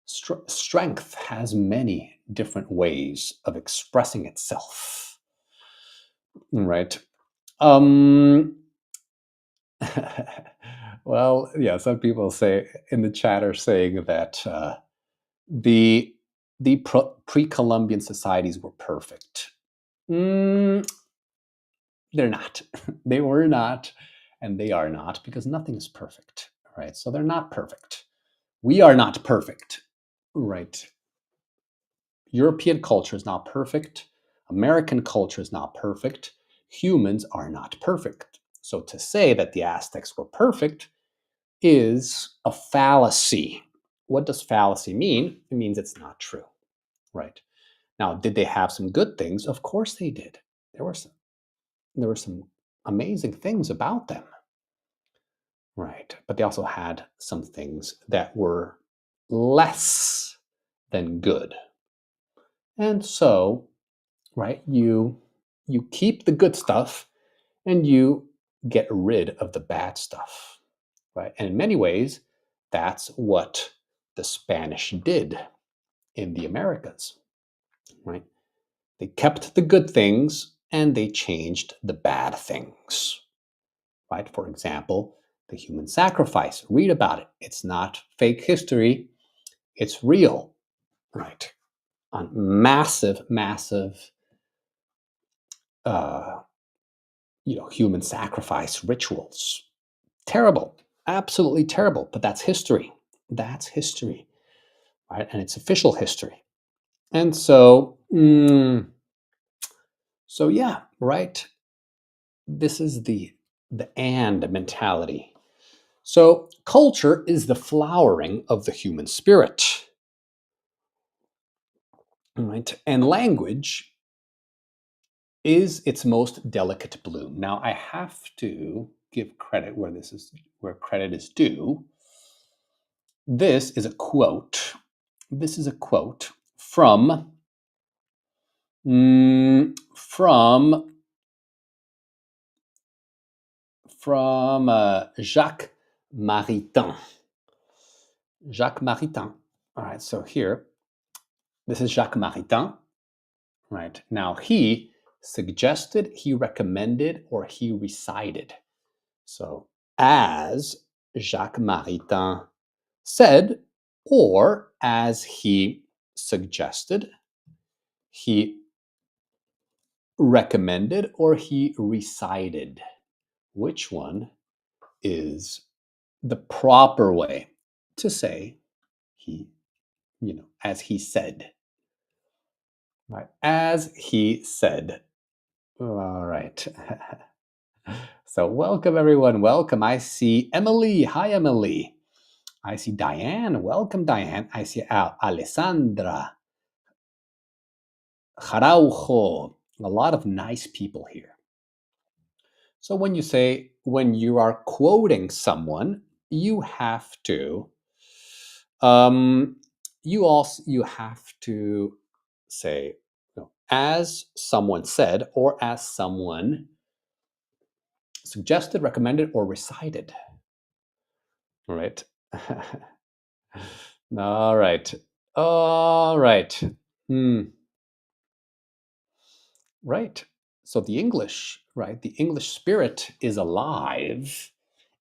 Strength has many different ways of expressing itself, right? Um, well, yeah, some people say in the chat are saying that the pre-Columbian societies were perfect. Mm, they're not. They were not, and they are not, because nothing is perfect, right? So they're not perfect. We are not perfect, right? European culture is not perfect. American culture is not perfect. Humans are not perfect. So to say that the Aztecs were perfect is a fallacy. What does fallacy mean? It means it's not true, right? Now, did they have some good things? Of course they did. There were some, there were some amazing things about them, right? But they also had some things that were less than good. And so, right, you keep the good stuff and you get rid of the bad stuff, right? And in many ways, that's what the Spanish did in the Americas, right? They kept the good things and they changed the bad things, right? For example, the human sacrifice. Read about it. It's not fake history, it's real, right? On massive, massive, uh, human sacrifice rituals. Terrible, absolutely terrible, but that's history. That's history, right? And it's official history. And so yeah, right. This is the and mentality. So culture is the flowering of the human spirit, right? And language is its most delicate bloom. Now I have to give credit where credit is due. This is a quote. This is a quote from Jacques Maritain. Jacques Maritain. All right, so here, this is Jacques Maritain. Right now, he suggested, he recommended, or he recited. So, as Jacques Maritain said, or as he suggested, he recommended, or he recited. Which one is the proper way to say he, as he said? Right, as he said. All right. So welcome everyone. Welcome. I see Emily. Hi, Emily. I see Diane. Welcome, Diane. I see Alessandra. Jaraujo. A lot of nice people here. So when you are quoting someone, you have to you have to say, as someone said, or as someone suggested, recommended, or recited. All right. All right. All right. Right. So the English, right? The English spirit is alive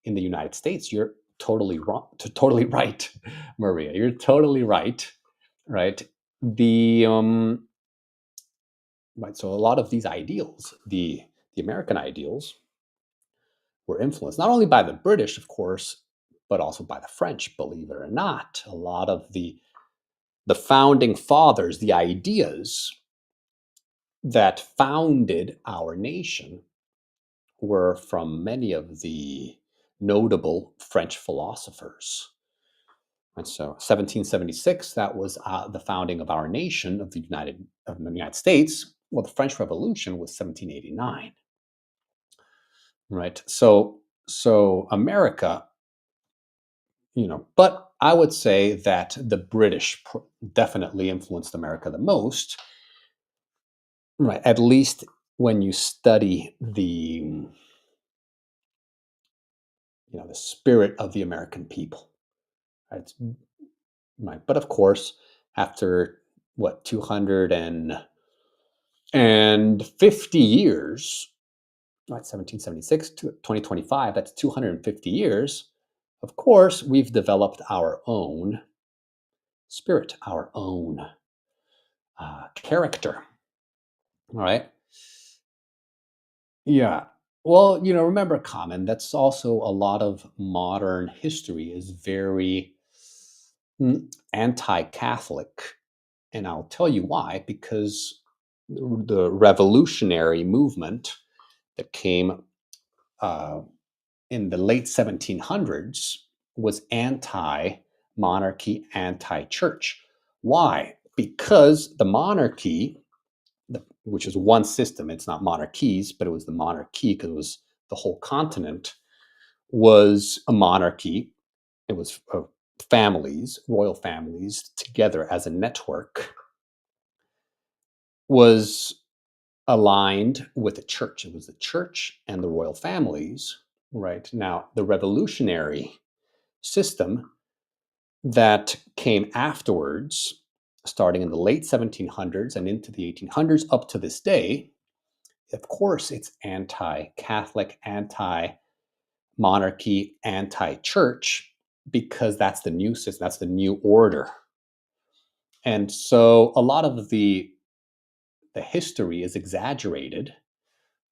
in the United States. You're totally wrong. Totally right, Maria. You're totally right. Right. The right. So a lot of these ideals, the American ideals, were influenced not only by the British, of course, but also by the French. Believe it or not, a lot of the founding fathers, the ideas that founded our nation, were from many of the notable French philosophers. And so 1776, that was the founding of our nation, of the United States. Well, the French Revolution was 1789, right? So America, but I would say that the British definitely influenced America the most, right? At least when you study the spirit of the American people, right? Right. But of course, after what, 250 years, right? 1776 to 2025, that's 250 years. Of course, we've developed our own spirit, our own character. All right. Yeah. Well, remember, Common, that's also a lot of modern history is very anti-Catholic. And I'll tell you why, because the revolutionary movement that came uh, in the late 1700s was anti-monarchy, anti-church. Why? Because the monarchy, which is one system, it's not monarchies, but it was the monarchy because it was the whole continent, was a monarchy. It was families, royal families together as a network, was aligned with the church. It was the church and the royal families, right? Now, the revolutionary system that came afterwards, starting in the late 1700s and into the 1800s up to this day, of course, it's anti-Catholic, anti-monarchy, anti-church, because that's the new system, that's the new order. And so a lot of the history is exaggerated,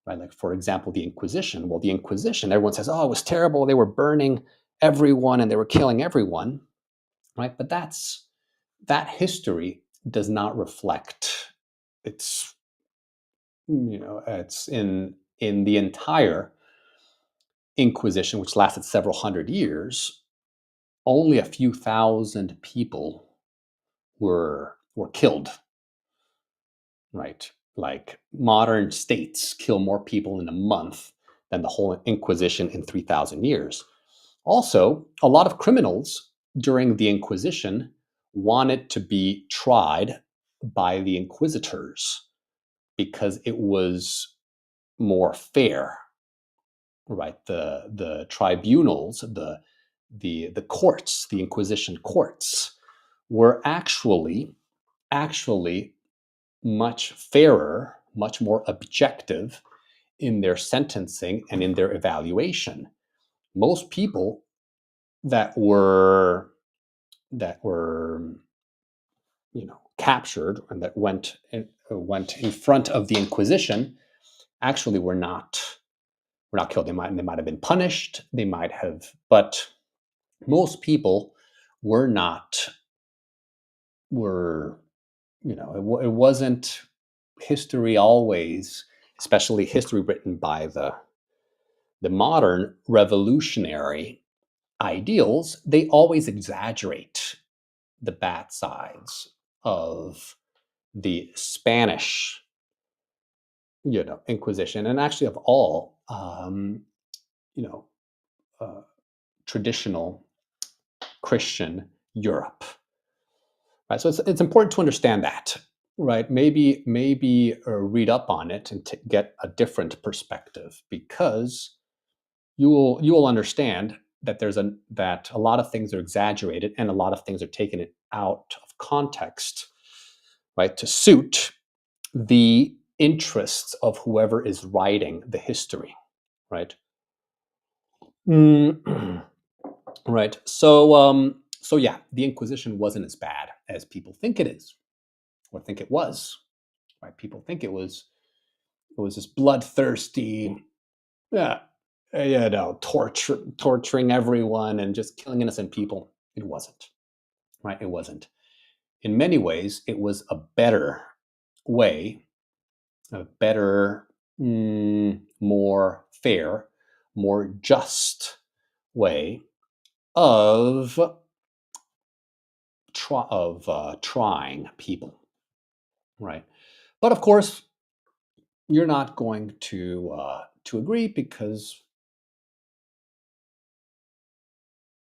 right? Like, for example, the Inquisition. Well, the Inquisition, everyone says, oh, it was terrible. They were burning everyone and they were killing everyone, right? But that history does not reflect. It's it's in the entire Inquisition, which lasted several hundred years. Only a few thousand people were killed, right? Like, modern states kill more people in a month than the whole Inquisition in 3,000 years. Also, a lot of criminals during the Inquisition wanted to be tried by the inquisitors because it was more fair, right? The tribunals, the courts, the Inquisition courts were actually much fairer, much more objective in their sentencing and in their evaluation. Most people that were captured and that went in front of the Inquisition actually were not killed. They might have been punished. They might have, but most people were not were it wasn't history always, especially history written by the modern revolutionary ideals. They always exaggerate the bad sides of the Spanish, Inquisition, and actually of all, you know, uh, traditional Christian Europe. Right. So it's important to understand that, right? Maybe read up on it and get a different perspective, because you will understand that that a lot of things are exaggerated and a lot of things are taken out of context, right, to suit the interests of whoever is writing the history, right? Mm, right. So yeah, the Inquisition wasn't as bad as people think it is, or think it was. Right? People think it was this bloodthirsty, yeah, torturing everyone and just killing innocent people. It wasn't. Right? It wasn't. In many ways, it was a better way, a better, more fair, more just way of trying people, right? But of course, you're not going to agree because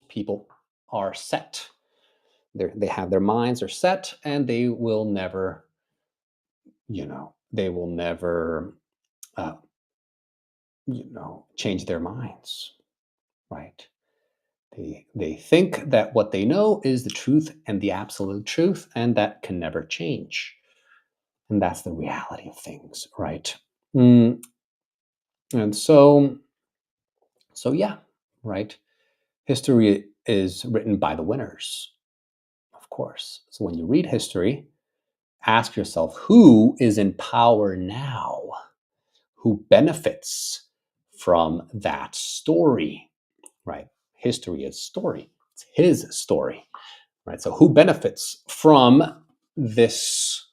people are set. They have their minds are set, and they will never, uh, change their minds, right? They think that what they know is the truth and the absolute truth, and that can never change. And that's the reality of things, right? Mm, and so yeah, right. History is written by the winners, of course. So when you read history, ask yourself who is in power now, who benefits from that story, right? History is story. It's his story, right? So who benefits from this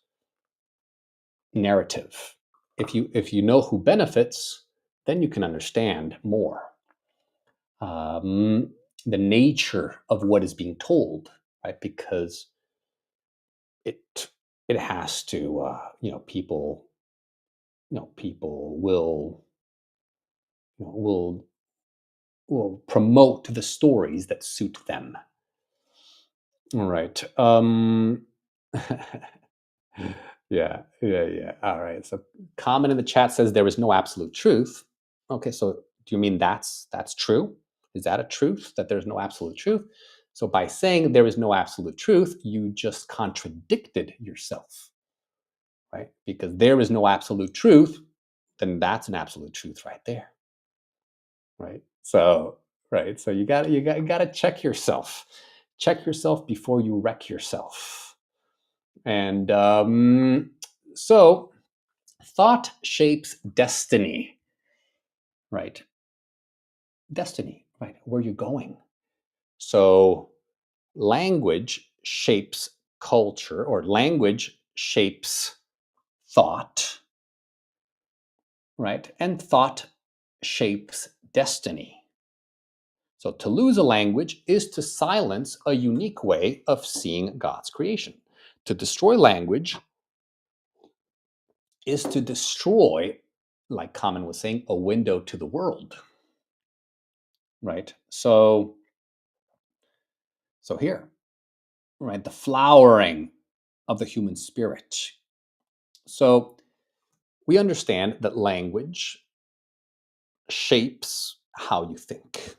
narrative? If you know who benefits, then you can understand more, um, the nature of what is being told, right? Because it it has to, people will promote the stories that suit them. All right. Yeah, yeah, yeah. All right. So, comment in the chat says there is no absolute truth. Okay, so do you mean that's true? Is that a truth that there's no absolute truth? So by saying there is no absolute truth, you just contradicted yourself, right? Because there is no absolute truth, then that's an absolute truth right there, right? So, right. So you got to check yourself. Check yourself before you wreck yourself. And so thought shapes destiny, right? Destiny, right? Where you're going. So language shapes culture, or language shapes thought, right? And thought shapes destiny. So to lose a language is to silence a unique way of seeing God's creation. To destroy language is to destroy, like Common was saying, a window to the world, right? So here, right, the flowering of the human spirit. So we understand that language shapes how you think.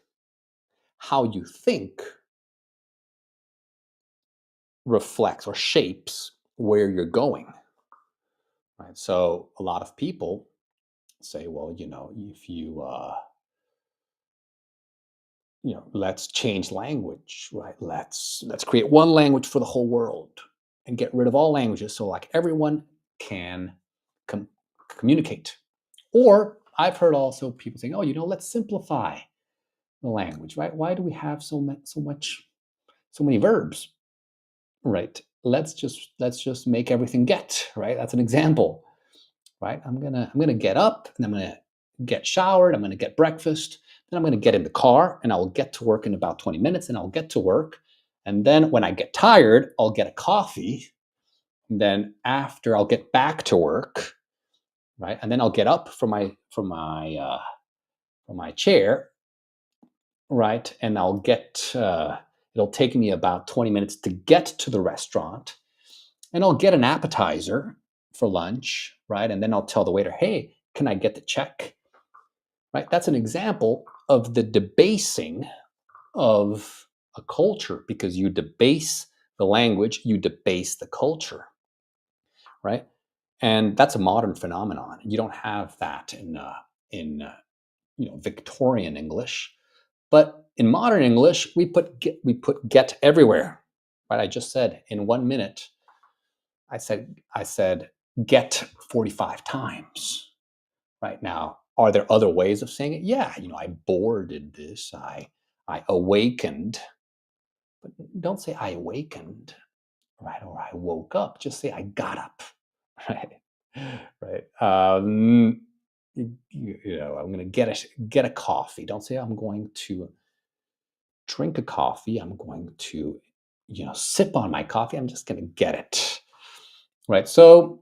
How you think reflects or shapes where you're going, right? So a lot of people say, well, if let's change language, right? Let's create one language for the whole world and get rid of all languages so like everyone can com- communicate. Or I've heard also people saying, oh, let's simplify the language, right? Why do we have so many verbs, right? Let's just make everything get, right? That's an example, right? I'm gonna get up and I'm gonna get showered. I'm gonna get breakfast. Then I'm gonna get in the car and I will get to work in about 20 minutes. And I'll get to work. And then when I get tired, I'll get a coffee. And then after, I'll get back to work, right? And then I'll get up from my chair, right? And I'll get. It'll take me about 20 minutes to get to the restaurant, and I'll get an appetizer for lunch, right? And then I'll tell the waiter, hey, can I get the check? Right? That's an example of the debasing of a culture, because you debase the language, you debase the culture, right? And that's a modern phenomenon. You don't have that in Victorian English, but in modern English, we put get everywhere, right? I just said in 1 minute, I said get 45 times. Right now, are there other ways of saying it? Yeah, I boarded this. I awakened. But don't say I awakened, right? Or I woke up. Just say I got up, right? Right. I'm going to get a coffee. Don't say I'm going to drink a coffee. I'm going to sip on my coffee. I'm just going to get it. Right. So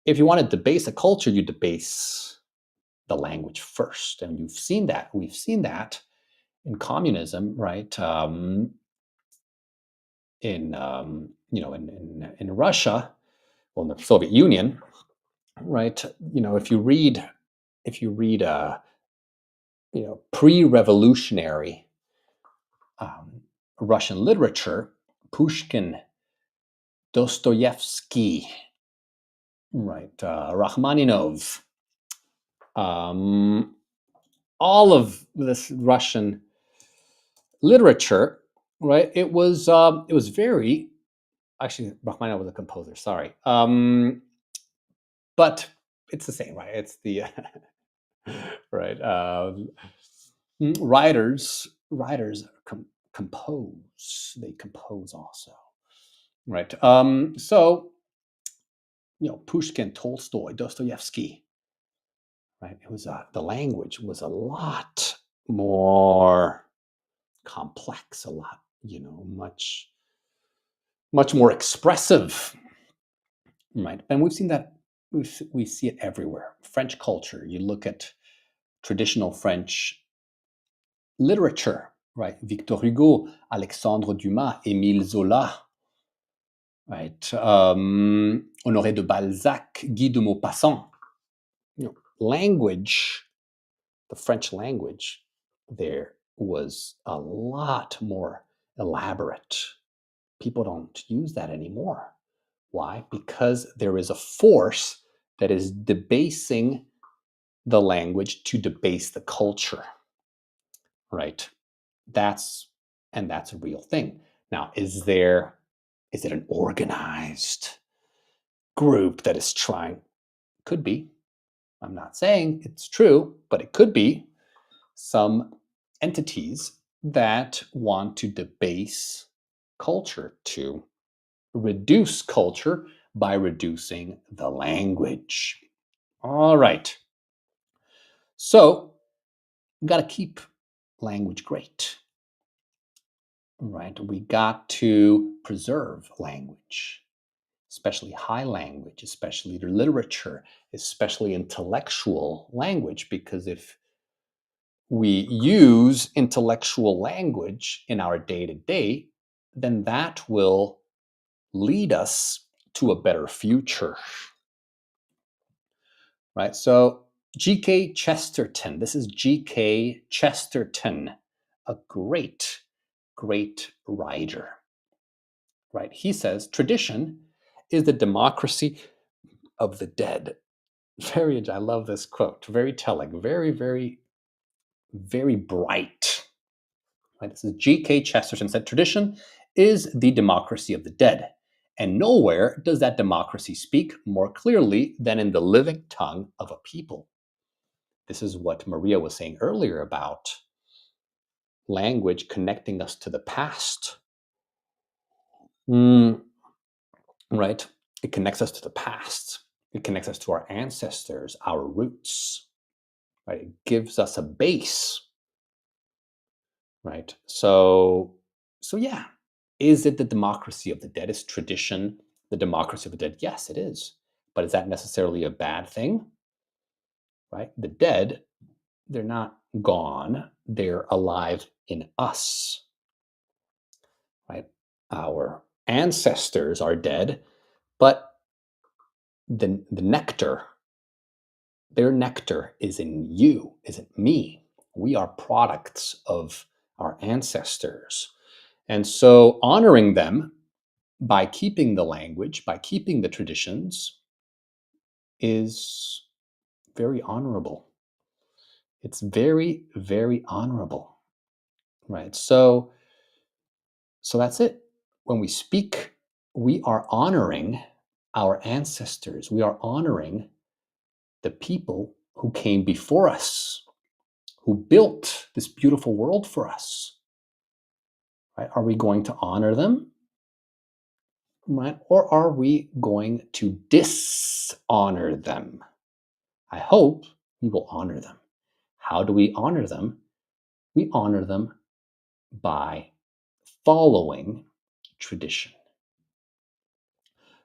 if you want to debase a culture, you debase the language first. And you've seen that. We've seen that in communism, right? In Russia, well, in the Soviet Union, right? If you read pre-revolutionary um, Russian literature, Pushkin, Dostoevsky, right, Rachmaninov, um, all of this Russian literature, right? It was very actually Rachmaninoff was a composer. Sorry, but it's the same, right? It's the right. Writers compose. They compose also, right? So Pushkin, Tolstoy, Dostoevsky, right? It was the language was a lot more complex, a lot, much more expressive, right? And we've seen that we see it everywhere. French culture. You look at traditional French literature, right? Victor Hugo, Alexandre Dumas, Émile Zola, right? Honoré de Balzac, Guy de Maupassant. Language, the French language, there was a lot more elaborate. People don't use that anymore. Why? Because there is a force that is debasing the language to debase the culture, right? That's a real thing. Now, is it an organized group that is trying? Could be. I'm not saying it's true, but it could be some entities that want to debase culture, to reduce culture by reducing the language. All right. So, we got to keep language great, right? We got to preserve language, especially high language, especially the literature, especially intellectual language, because if we use intellectual language in our day to day, then that will lead us to a better future, right? So, G.K. Chesterton, this is G.K. Chesterton, a great, great writer, right? He says, tradition is the democracy of the dead. I love this quote. Very telling. Very, very, very bright. Right? This is G.K. Chesterton said, tradition is the democracy of the dead. And nowhere does that democracy speak more clearly than in the living tongue of a people. This is what Maria was saying earlier about language connecting us to the past. Right? It connects us to the past. It connects us to our ancestors, our roots. Right? It gives us a base. Right? So yeah. Is it the democracy of the dead? Is tradition the democracy of the dead? Yes, it is. But is that necessarily a bad thing? Right? The dead, they're not gone. They're alive in us. Right? Our ancestors are dead, but the nectar, their nectar is in you, is in me. We are products of our ancestors. And so honoring them by keeping the language, by keeping the traditions, is very honorable. It's very, very honorable, right? So that's it. When we speak, we are honoring our ancestors. We are honoring the people who came before us, who built this beautiful world for us. Right? Are we going to honor them? Right? Or are we going to dishonor them? I hope we will honor them. How do we honor them? We honor them by following tradition.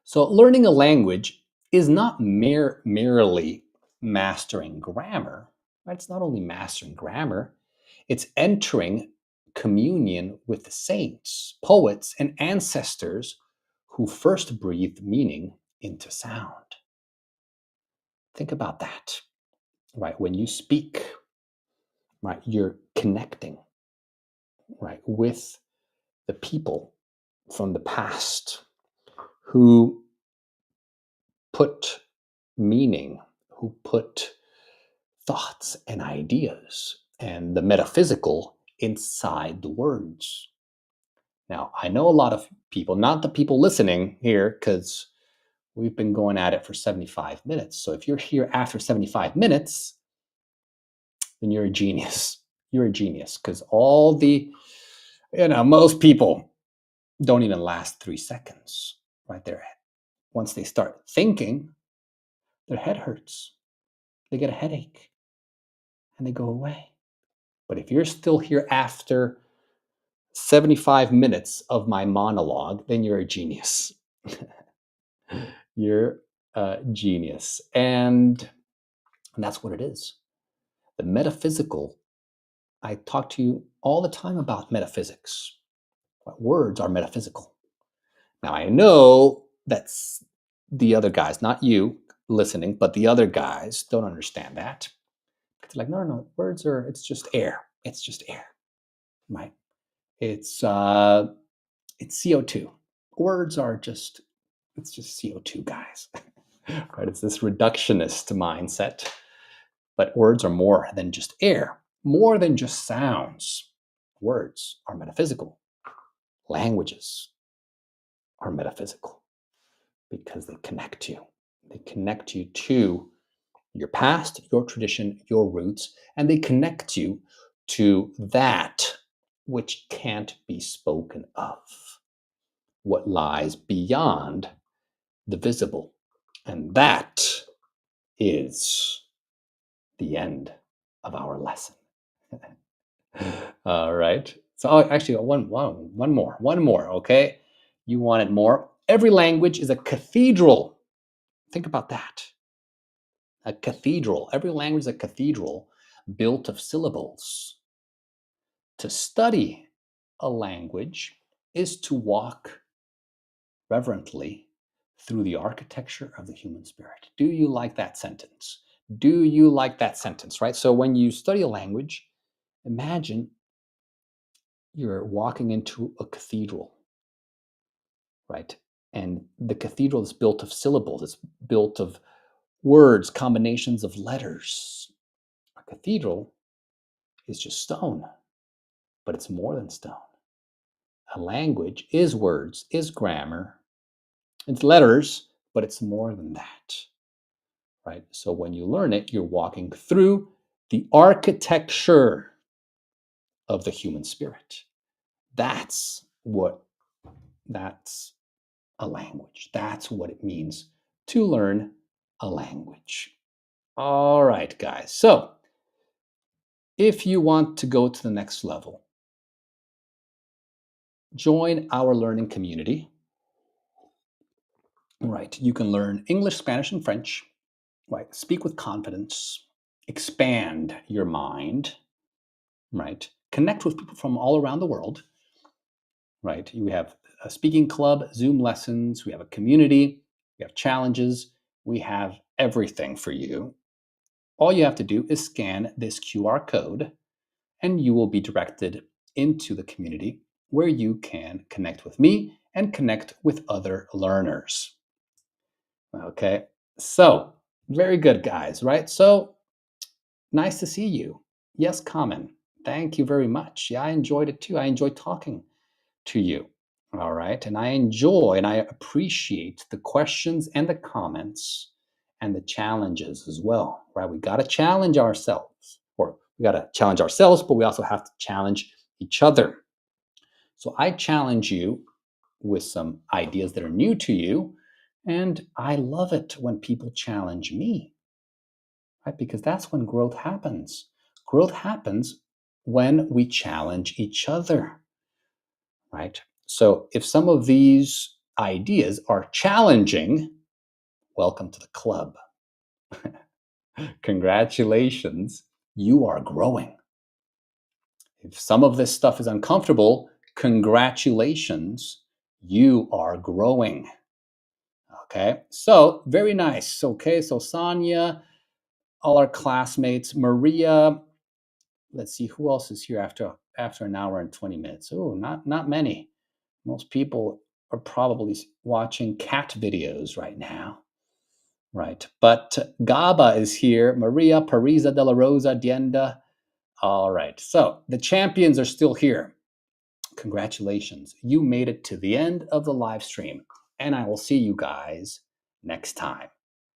So learning a language is not merely mastering grammar. Right? It's not only mastering grammar, it's entering communion with the saints, poets, and ancestors who first breathed meaning into sound. Think about that, right? When you speak, right, you're connecting, right, with the people from the past who put meaning, who put thoughts and ideas and the metaphysical inside the words. Now, I know a lot of people, not the people listening here, because we've been going at it for 75 minutes. So if you're here after 75 minutes, then you're a genius. You're a genius because most people don't even last 3 seconds right there. Once they start thinking, their head hurts. They get a headache and they go away. But if you're still here after 75 minutes of my monologue, then you're a genius. You're a genius. And that's what it is. The metaphysical, I talk to you all the time about metaphysics. Words are metaphysical. Now, I know that's the other guys, not you listening, but the other guys don't understand that. It's like, no, words are, it's just air. It's just air, right? It's CO2. Words are just, it's just CO2, guys, right? It's this reductionist mindset, but words are more than just air, more than just sounds. Words are metaphysical. Languages are metaphysical because they connect you. They connect you to your past, your tradition, your roots, and they connect you to that which can't be spoken of, what lies beyond the visible. And that is the end of our lesson. All right. So actually, one more. Okay, you wanted more. Every language is a cathedral. Think about that. A cathedral. Every language is a cathedral built of syllables. To study a language is to walk reverently through the architecture of the human spirit. Do you like that sentence? Do you like that sentence, right? So when you study a language, imagine you're walking into a cathedral, right? And the cathedral is built of syllables, it's built of words, combinations of letters. A cathedral is just stone, but it's more than stone. A language is words, is grammar, it's letters, but it's more than that, right? So when you learn it, you're walking through the architecture of the human spirit. That's a language. That's what it means to learn a language. All right, guys. So if you want to go to the next level, join our learning community. Right. You can learn English, Spanish, and French. Right. Speak with confidence. Expand your mind. Right. Connect with people from all around the world. Right. We have a speaking club, Zoom lessons. We have a community. We have challenges. We have everything for you. All you have to do is scan this QR code and you will be directed into the community where you can connect with me and connect with other learners. Okay, so very good, guys, right? So nice to see you. Yes, Common. Thank you very much. Yeah, I enjoyed it too. I enjoyed talking to you. All right, and I enjoy and I appreciate the questions and the comments and the challenges as well, right? We got to challenge ourselves, or we got to challenge ourselves, but we also have to challenge each other. So I challenge you with some ideas that are new to you. And I love it when people challenge me, right? Because that's when growth happens. Growth happens when we challenge each other, right? So if some of these ideas are challenging, welcome to the club. Congratulations, you are growing. If some of this stuff is uncomfortable, congratulations, you are growing. Okay, so very nice. Okay, so Sonia, all our classmates, Maria. Let's see who else is here after an hour and 20 minutes. Oh, not many. Most people are probably watching cat videos right now. Right, but Gaba is here. Maria, Parisa de la Rosa, Dienda. All right, so the champions are still here. Congratulations. You made it to the end of the live stream, and I will see you guys next time.